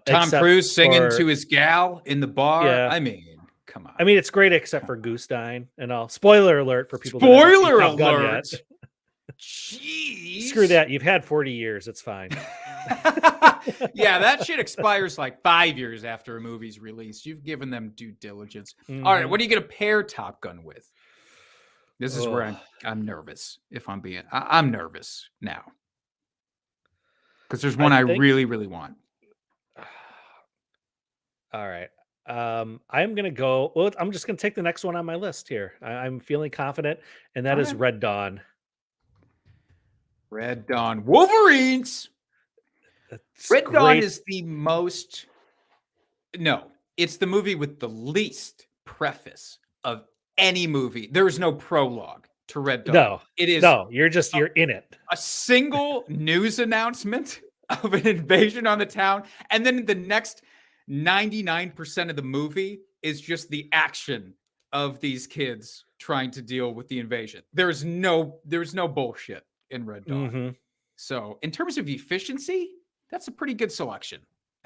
Tom Cruise singing to his gal in the bar. Yeah. I mean, come on. I mean, it's great except for Goose dying and all. Spoiler alert for people. Spoiler alert. Jeez. Screw that. You've had 40 years. It's fine. Yeah, that shit expires like 5 years after a movie's released. You've given them due diligence. All right, what are you going to pair Top Gun with? This is where I'm nervous. If I'm nervous now because there's one I really, really want. All right. I'm going to go. Well, I'm just going to take the next one on my list here. I'm feeling confident, and that is Red Dawn. Red Dawn Wolverines. Red Dawn is the most. No, it's the movie with the least preface of any movie. There is no prologue to Red Dawn. No, it is. No, you're in it. A single news announcement of an invasion on the town, and then the next 99% of the movie is just the action of these kids trying to deal with the invasion. There's no bullshit in Red Dawn. Mm-hmm. So in terms of efficiency, that's a pretty good selection.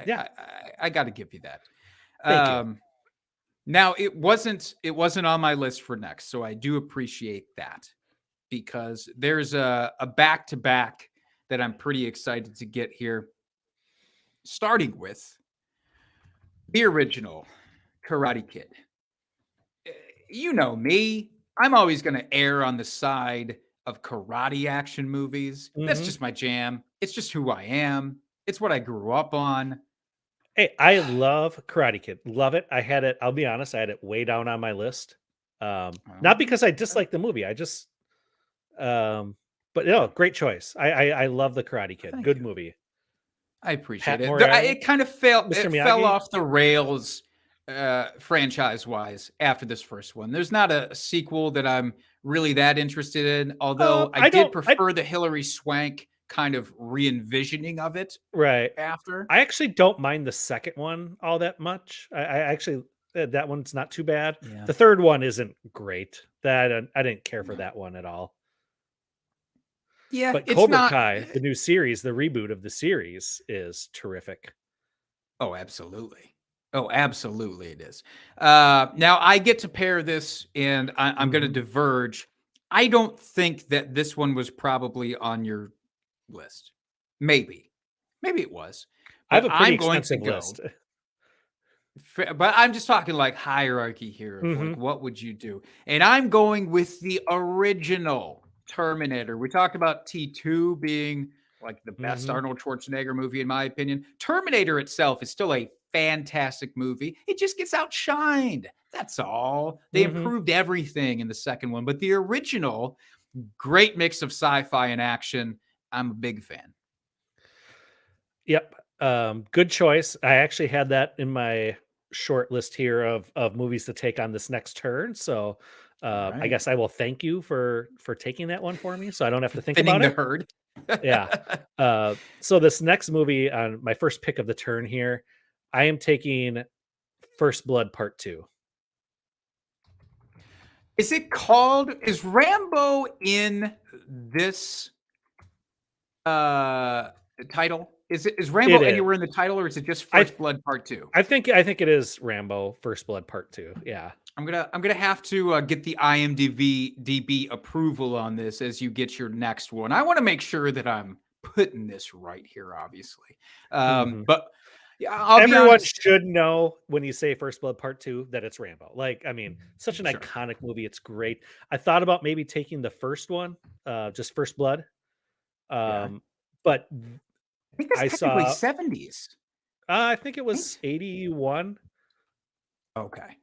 Yeah. I got to give you that. Thank you. Now it wasn't on my list for next, so I do appreciate that because there's a back-to-back that I'm pretty excited to get here. Starting with the original Karate Kid. You know me, I'm always going to err on the side of karate action movies. That's Mhm. just my jam. It's just who I am. It's what I grew up on. Hey, I love Karate Kid. Love it. I had it. I'll be honest. I had it way down on my list. Not because I dislike the movie. I just, but no, great choice. I love the Karate Kid. Thank Good you. movie. I appreciate Pat it. Morita, It kind of fell. Mr. It Miyagi? fell off the rails, franchise-wise after this first one. There's not a sequel that I'm really that interested in. Although I did prefer the Hilary Swank kind of re-envisioning of it Right. after. I actually don't mind the second one all that much. I actually that one's not too bad. Yeah. The third one isn't great. That I didn't care for that one at all. Yeah, But it's Cobra not. Kai, the new series, the reboot of the series, is terrific. Oh, absolutely. Oh, absolutely, it is. Now I get to pair this, and I'm going to diverge. I don't think that this one was probably on your list. Maybe it was. I have But a pretty I'm going to extensive go. list. But I'm just talking like hierarchy here of like what would you do? And I'm going with the original Terminator. We talked about T2 being like the best Arnold Schwarzenegger movie in my opinion. Terminator itself is still a fantastic movie. It just gets outshined. That's all. They improved everything in the second one, but the original, great mix of sci-fi and action. I'm a big fan. Yep. Good choice. I actually had that in my short list here of movies to take on this next turn. So I Right. guess I will thank you for taking that one for me, so I don't have to think Thinning about the it. herd. Yeah. So this next movie on my first pick of the turn here, I am taking First Blood Part 2. Is Rambo in this title? Is Rambo It is. anywhere in the title, or is it just First Blood Part 2? I think it is Rambo First Blood Part 2. Yeah. I'm gonna have to get the IMDb approval on this as you get your next one. I want to make sure that I'm putting this right here, obviously. But yeah, I'll be Everyone honest. should know when you say First Blood Part 2 that it's Rambo. Like, I mean, such an iconic movie. It's great. I thought about maybe taking the first one, just First Blood. But I think that's technically 70s. I think it was 81. Okay.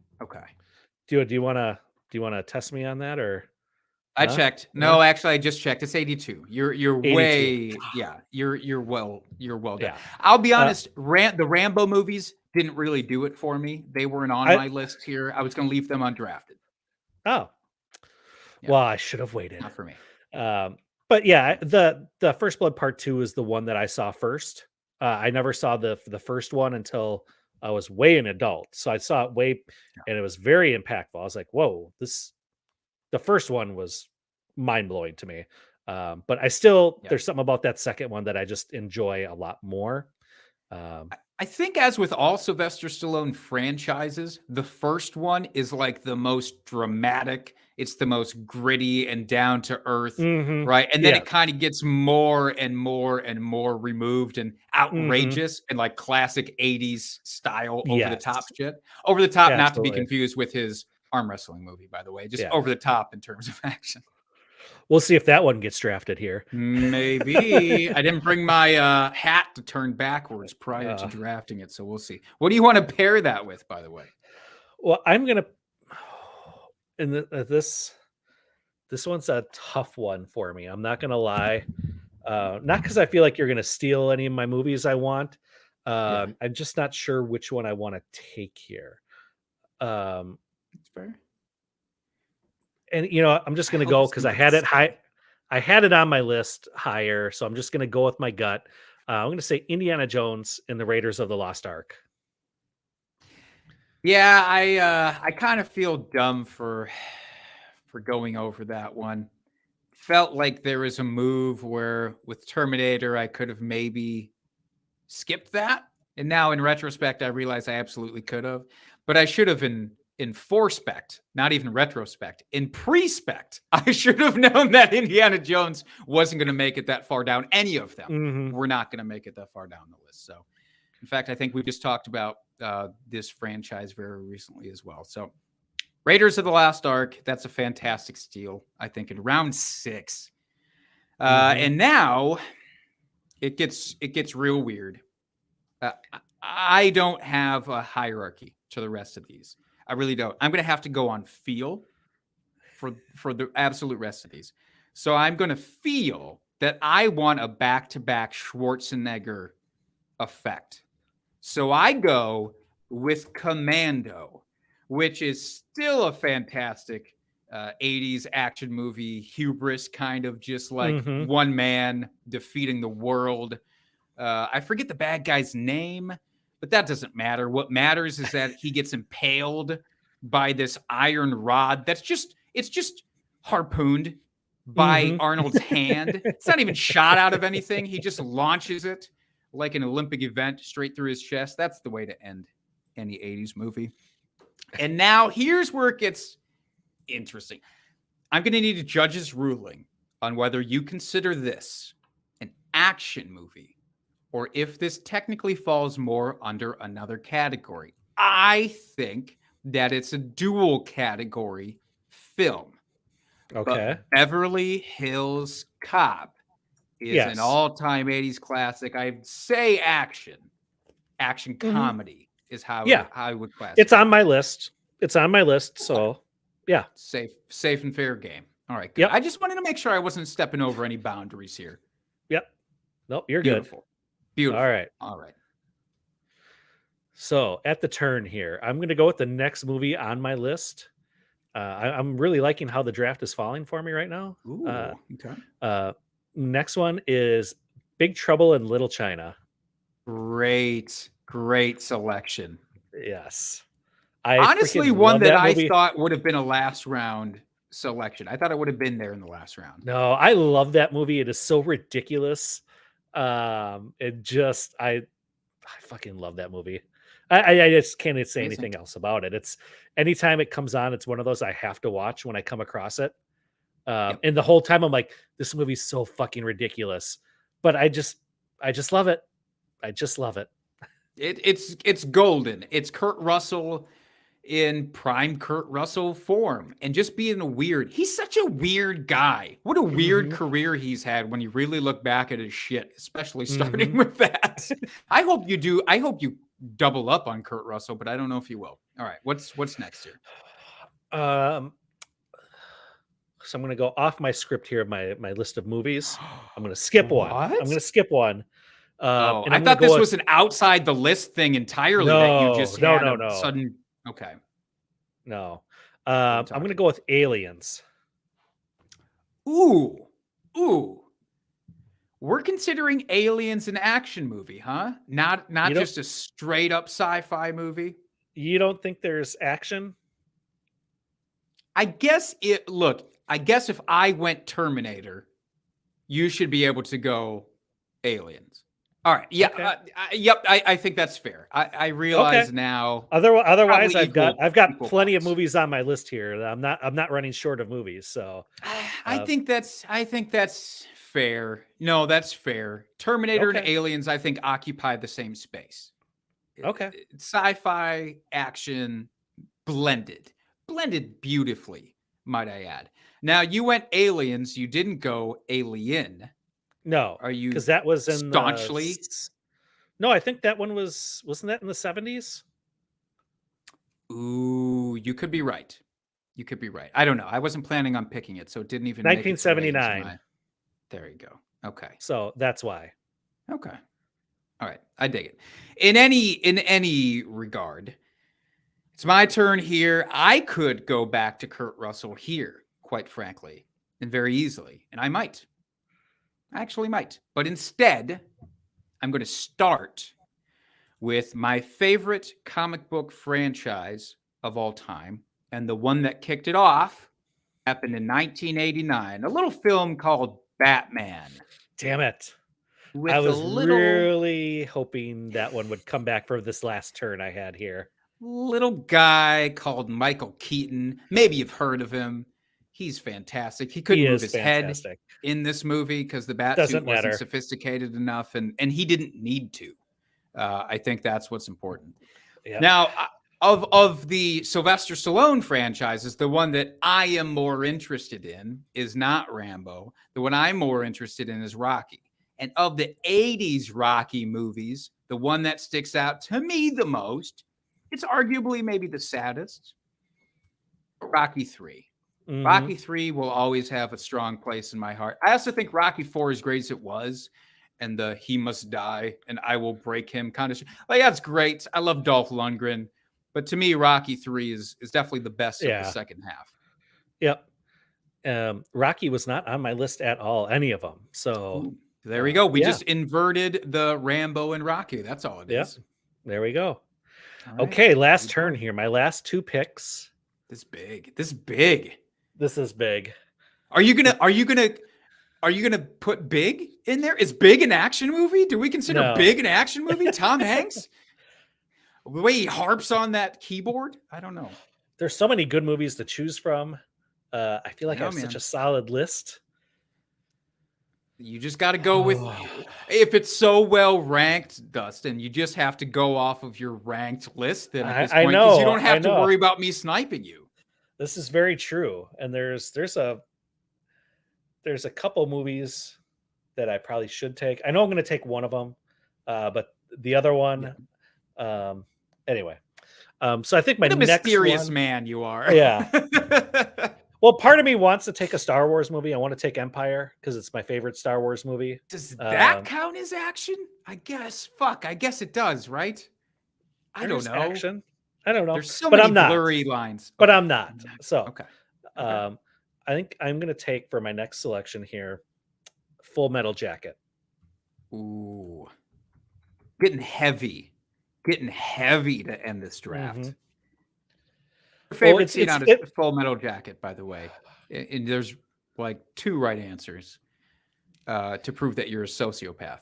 Do you want to test me on that, or I checked. No, actually, I just checked. It's 82. You're 82. Way, yeah. You're well done. Yeah. I'll be honest. The Rambo movies didn't really do it for me. They weren't on my list here. I was going to leave them undrafted. Oh, yeah. Well, I should have waited. Not for me. But yeah, the First Blood Part 2 is the one that I saw first. I never saw the first one until I was way an adult. So I saw it and it was very impactful. I was like, whoa, the first one was mind blowing to me. But I still, there's something about that second one that I just enjoy a lot more. I think, as with all Sylvester Stallone franchises, the first one is like the most dramatic. It's the most gritty and down to earth, right? And then it kind of gets more and more and more removed and outrageous and like classic 80s style over the top shit. Over the top, not to be confused with his arm wrestling movie, by the way. Just over the top in terms of action. We'll see if that one gets drafted here. Maybe. I didn't bring my hat to turn backwards prior to drafting it, so we'll see. What do you want to pair that with, by the way? Well, I'm gonna. And this one's a tough one for me. I'm not gonna lie. Not because I feel like you're gonna steal any of my movies I want. I'm just not sure which one I want to take here. That's fair. And I'm just gonna go because I had it high. I had it on my list higher, so I'm just gonna go with my gut. I'm gonna say Indiana Jones and the Raiders of the Lost Ark. Yeah, I kind of feel dumb for going over that one. Felt like there was a move where with Terminator I could have maybe skipped that. And now in retrospect, I realize I absolutely could have. But I should have in forespect, not even retrospect, in pre-spect. I should have known that Indiana Jones wasn't going to make it that far down. Any of them Mhm. were not going to make it that far down the list. So, in fact, I think we just talked about this franchise very recently as well. So, Raiders of the Lost Ark, that's a fantastic steal, I think, in round 6. And now it gets real weird. I don't have a hierarchy to the rest of these. I really don't. I'm going to have to go on feel for the absolute rest of these. So I'm going to feel that I want a back-to-back Schwarzenegger effect. So I go with Commando, which is still a fantastic 80s action movie, hubris kind of just like one man defeating the world. I forget the bad guy's name, but that doesn't matter. What matters is that he gets impaled by this iron rod it's just harpooned by Arnold's hand. It's not even shot out of anything. He just launches it like an Olympic event straight through his chest. That's the way to end any 80s movie. And now here's where it gets interesting. I'm going to need a judge's ruling on whether you consider this an action movie or if this technically falls more under another category. I think that it's a dual category film. Okay. But Beverly Hills Cop is an all-time 80s classic. I'd say action comedy is how I would classify. It's on my list. So yeah. Safe and fair game. All right, good. Yep. I just wanted to make sure I wasn't stepping over any boundaries here. Yep. Nope, you're Beautiful. good. Beautiful. All right. So at the turn here, I'm going to go with the next movie on my list. I'm really liking how the draft is falling for me right now. Ooh, okay. Next one is Big Trouble in Little China. Great selection. Yes. Honestly, one that I thought would have been a last round selection. I thought it would have been there in the last round. No, I love that movie. It is so ridiculous. I fucking love that movie. I just can't say anything else about it. It's anytime it comes on, it's one of those I have to watch when I come across it. And the whole time I'm like, this movie's so fucking ridiculous, but I just love it. I just love it. It's golden. It's Kurt Russell in prime Kurt Russell form, and just being he's such a weird guy. What a weird career he's had when you really look back at his shit, especially starting with that. I hope you double up on Kurt Russell, but I don't know if you will. All right, what's next here? So I'm going to go off my script here of my list of movies. I'm going to skip one. I'm going to skip one. I thought this was an outside the list thing entirely. No, that you just had no. Sudden. Okay. No. I'm going to go with Aliens. Ooh. We're considering Aliens an action movie, huh? Not just a straight up sci-fi movie. You don't think there's action? I guess if I went Terminator, you should be able to go Aliens. All right. Yeah. Okay. I think that's fair. I realize now. Otherwise, I've got plenty of movies on my list here. I'm not running short of movies. So I think that's fair. No, that's fair. Terminator and Aliens, I think, occupy the same space. Okay. Sci-fi, action, blended beautifully, might I add. Now you went Aliens. You didn't go Alien. No, are you? Because that was in staunchly. No, I think that one wasn't that in the 70s? Ooh, you could be right. I don't know. I wasn't planning on picking it, so it didn't even. 1979. There you go. Okay. So that's why. Okay. All right. I dig it. In any regard, it's my turn here. I could go back to Kurt Russell here, quite frankly, and very easily, and I might. I actually might. But instead, I'm going to start with my favorite comic book franchise of all time, and the one that kicked it off happened in 1989. A little film called Batman. Damn it. With I a was little really hoping that one would come back for this last turn I had here. little guy called Michael Keaton. Maybe you've heard of him. He's fantastic. He couldn't He move is his fantastic. head in this movie because the bat Doesn't suit wasn't matter. sophisticated enough, and he didn't need to. I think that's what's important. Yep. Now, of the Sylvester Stallone franchises, the one that I am more interested in is not Rambo. The one I'm more interested in is Rocky. And of the 80s Rocky movies, the one that sticks out to me the most, it's arguably maybe the saddest, Rocky 3. Mhm. Rocky 3 will always have a strong place in my heart. I also think Rocky 4, as great as it was, and the he must die and I will break him kind of like that's great. I love Dolph Lundgren, but to me, Rocky 3 is definitely the best of the second half. Yep. Rocky was not on my list at all, any of them. So Ooh, there we go. We yeah. just inverted the Rambo and Rocky. That's all it Yep. is. There we go. All right. Okay, last turn here. My last two picks. This big. This big. This is big. Are you gonna put Big in there? Is Big an action movie? Do we consider No. Big an action movie? Tom Hanks? The way he harps on that keyboard? I don't know. There's so many good movies to choose from. I feel like I Yeah, have man. such a solid list. You just got to go with, Oh. if it's so well ranked, Dustin, you just have to go off of your ranked list then at this I point, because you know, don't I have to know. worry about me sniping you. This is very true. And there's a couple movies that I probably should take. I know I'm going to take one of them, but the other one, anyway. So I think my What a next mysterious one, man you are. Yeah. Well, part of me wants to take a Star Wars movie. I want to take Empire because it's my favorite Star Wars movie. Does that count as action? I guess. Fuck. I guess it does, right? I don't There's know. action. I don't know. There's so but many I'm not. blurry lines. But Okay. I'm not. So, Okay. I think I'm going to take for my next selection here, Full Metal Jacket. Ooh. Getting heavy to end this draft. Mhm. Your favorite it's- scene it's- out of Full Metal Jacket, by the way. And there's like 2 right answers to prove that you're a sociopath.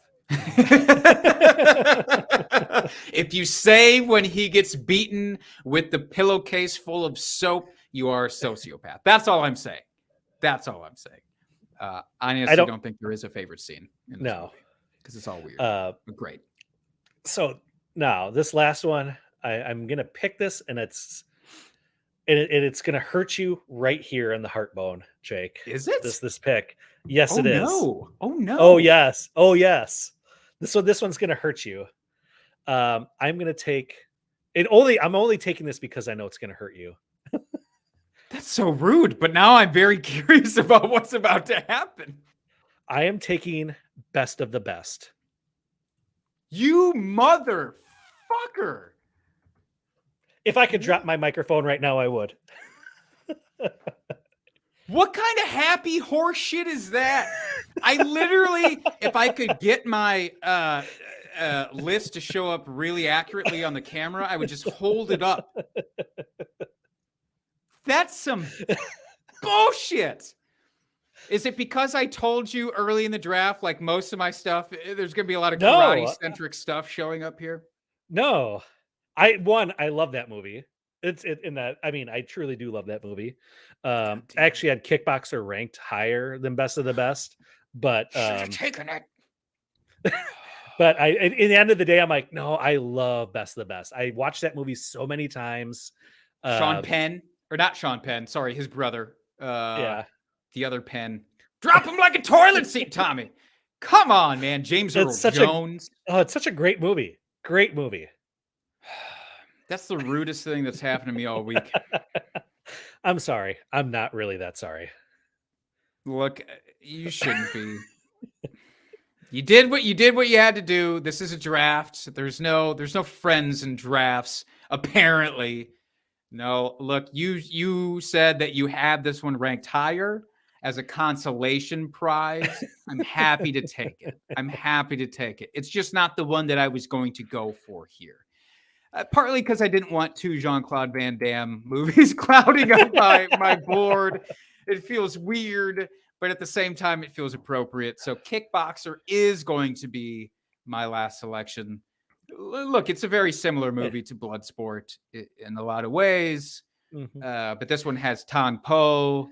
If you say when he gets beaten with the pillowcase full of soap, you are a sociopath. That's all I'm saying. I honestly don't think there is a favorite scene in this movie because it's all weird. But great. So now this last one, I'm gonna pick this, and it's gonna hurt you right here in the heart bone, Jake. Is it? This pick? Yes, it is. No. Oh no. Oh yes. Oh yes. This one's gonna hurt you. I'm gonna take it only. I'm only taking this because I know it's gonna hurt you. That's so rude. But now I'm very curious about what's about to happen. I am taking Best of the Best. You motherfucker. If I could drop my microphone right now, I would. What kind of happy horse shit is that? I literally, if I could get my list to show up really accurately on the camera, I would just hold it up. That's some bullshit. Is it because I told you early in the draft, like most of my stuff, there's going to be a lot of karate-centric stuff showing up here? No. I love that movie. I truly do love that movie. I actually had Kickboxer ranked higher than Best of the Best, but taken it. but in the end of the day, I'm like, no, I love Best of the Best. I watched that movie so many times. Sean Penn, or not Sean Penn, sorry, his brother. Yeah. The other Penn. Drop him like a toilet seat, Tommy. Come on, man. James Earl Jones. It's such a great movie. Great movie. That's the rudest thing that's happened to me all week. I'm sorry. I'm not really that sorry. Look, you shouldn't be. You did what you had to do. This is a draft. There's no friends in drafts, apparently. No, look, you said that you had this one ranked higher, as a consolation prize, I'm happy to take it. I'm happy to take it. It's just not the one that I was going to go for here. Partly because I didn't want two Jean-Claude Van Damme movies clouding up my board. It feels weird, but at the same time, it feels appropriate. So Kickboxer is going to be my last selection. Look, it's a very similar movie to Bloodsport in a lot of ways. But this one has Tong Po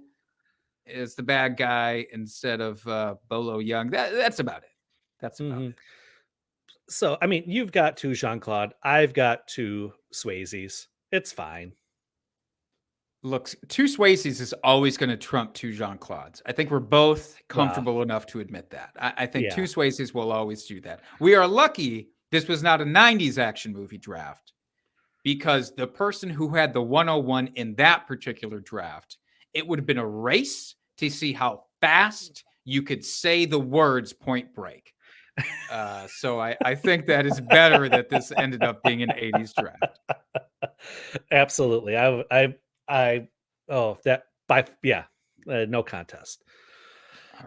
as the bad guy instead of Bolo Young. That's about it. That's about it. So, I mean, you've got two Jean-Claude. I've got two Swayzes. It's fine. Look, two Swayzes is always going to trump two Jean-Claudes. I think we're both comfortable enough to admit that. I think two Swayzes will always do that. We are lucky this was not a 90s action movie draft, because the person who had the 101 in that particular draft, it would have been a race to see how fast you could say the words Point Break. So I think that is better that this ended up being an 80s draft. Absolutely. No contest.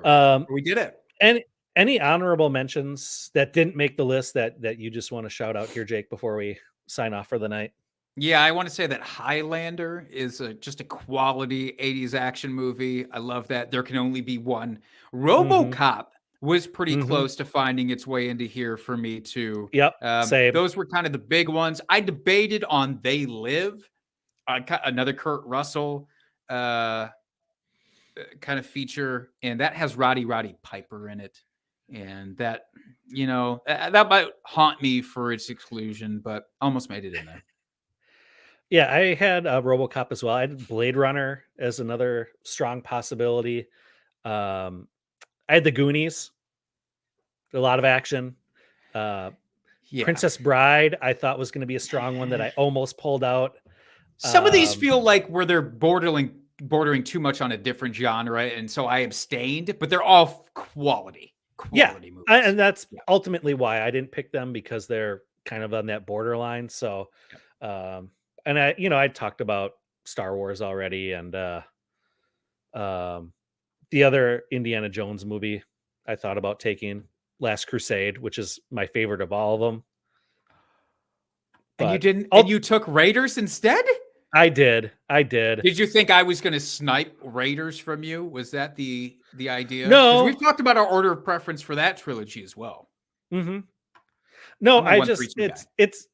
Right. We did it. And any honorable mentions that didn't make the list that you just want to shout out here, Jake, before we sign off for the night? Yeah, I want to say that Highlander is just a quality 80s action movie. I love that. There can only be one. RoboCop was pretty close to finding its way into here for me too. Yep, same. Those were kind of the big ones. I debated on They Live, another Kurt Russell kind of feature, and that has Roddy Piper in it. And that, that might haunt me for its exclusion, but almost made it in there. Yeah, I had RoboCop as well. I had Blade Runner as another strong possibility. I had the Goonies, a lot of action. Princess Bride, I thought was going to be a strong one that I almost pulled out. Some of these feel like where they're bordering too much on a different genre, and so I abstained. But they're all quality movies. And that's ultimately why I didn't pick them, because they're kind of on that borderline. So, and I talked about Star Wars already, and the other Indiana Jones movie I thought about taking, Last Crusade, which is my favorite of all of them. But and you didn't? And you took Raiders instead? I did. Did you think I was going to snipe Raiders from you? Was that the idea? No. We've talked about our order of preference for that trilogy as well. No, I just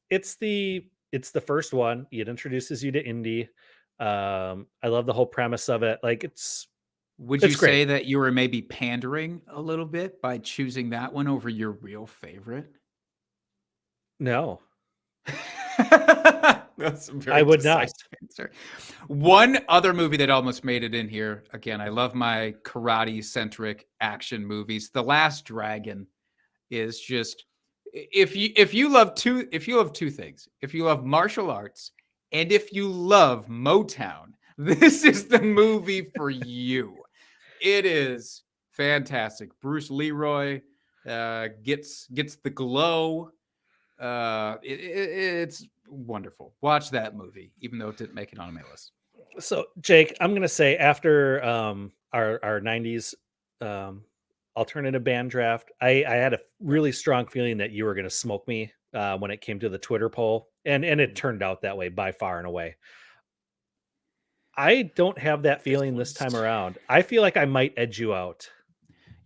it's the first one. It introduces you to Indy. I love the whole premise of it. Like Would you say that you were maybe pandering a little bit by choosing that one over your real favorite? No. That's a very I would not. Answer. One other movie that almost made it in here. Again, I love my karate-centric action movies. The Last Dragon is just if you love two things, if you love martial arts and if you love Motown, this is the movie for you. It is fantastic. Bruce Leroy gets the glow. It's wonderful. Watch that movie, even though it didn't make it on my list. So, Jake, I'm gonna say after our 90s alternative band draft, I had a really strong feeling that you were gonna smoke me when it came to the Twitter poll, and it turned out that way by far and away. I don't have that feeling this time around. I feel like I might edge you out.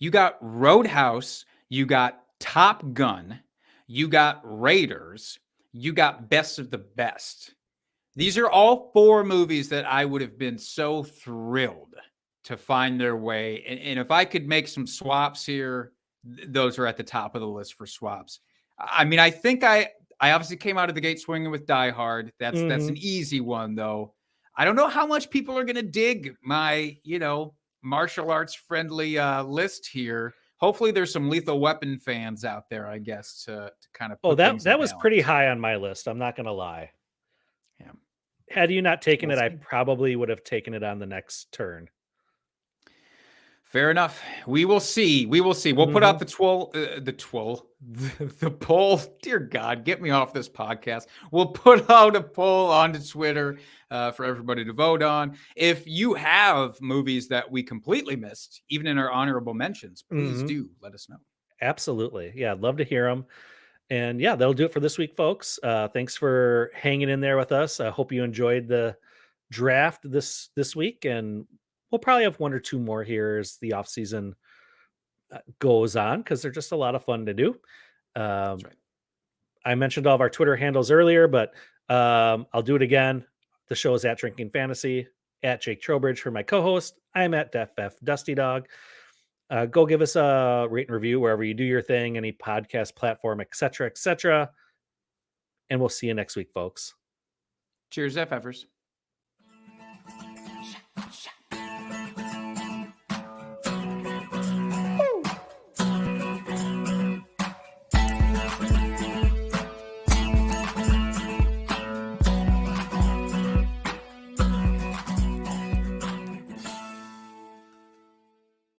You got Roadhouse, you got Top Gun, you got Raiders, you got Best of the Best. These are all four movies that I would have been so thrilled to find their way. And if I could make some swaps here, those are at the top of the list for swaps. I mean, I think I obviously came out of the gate swinging with Die Hard. That's an easy one, though. I don't know how much people are going to dig my, martial arts friendly list here. Hopefully there's some Lethal Weapon fans out there, I guess, to kind of put that was pretty high on my list. I'm not going to lie. Yeah. Had you not taken it, I probably would have taken it on the next turn. Fair enough. We will see. We will see. We'll put out the poll. Dear God, get me off this podcast. We'll put out a poll onto Twitter for everybody to vote on. If you have movies that we completely missed, even in our honorable mentions, please do let us know. Absolutely. Yeah, I'd love to hear them. And yeah, that'll do it for this week, folks. Thanks for hanging in there with us. I hope you enjoyed the draft this week, and we'll probably have one or two more here as the off season goes on, because they're just a lot of fun to do. That's right. I mentioned all of our Twitter handles earlier, but I'll do it again. The show is at Drinking Fantasy, at Jake Trowbridge for my co-host. I'm at DefF Dusty Dog. Go give us a rate and review wherever you do your thing, any podcast platform, etc., etc. And we'll see you next week, folks. Cheers, FFers.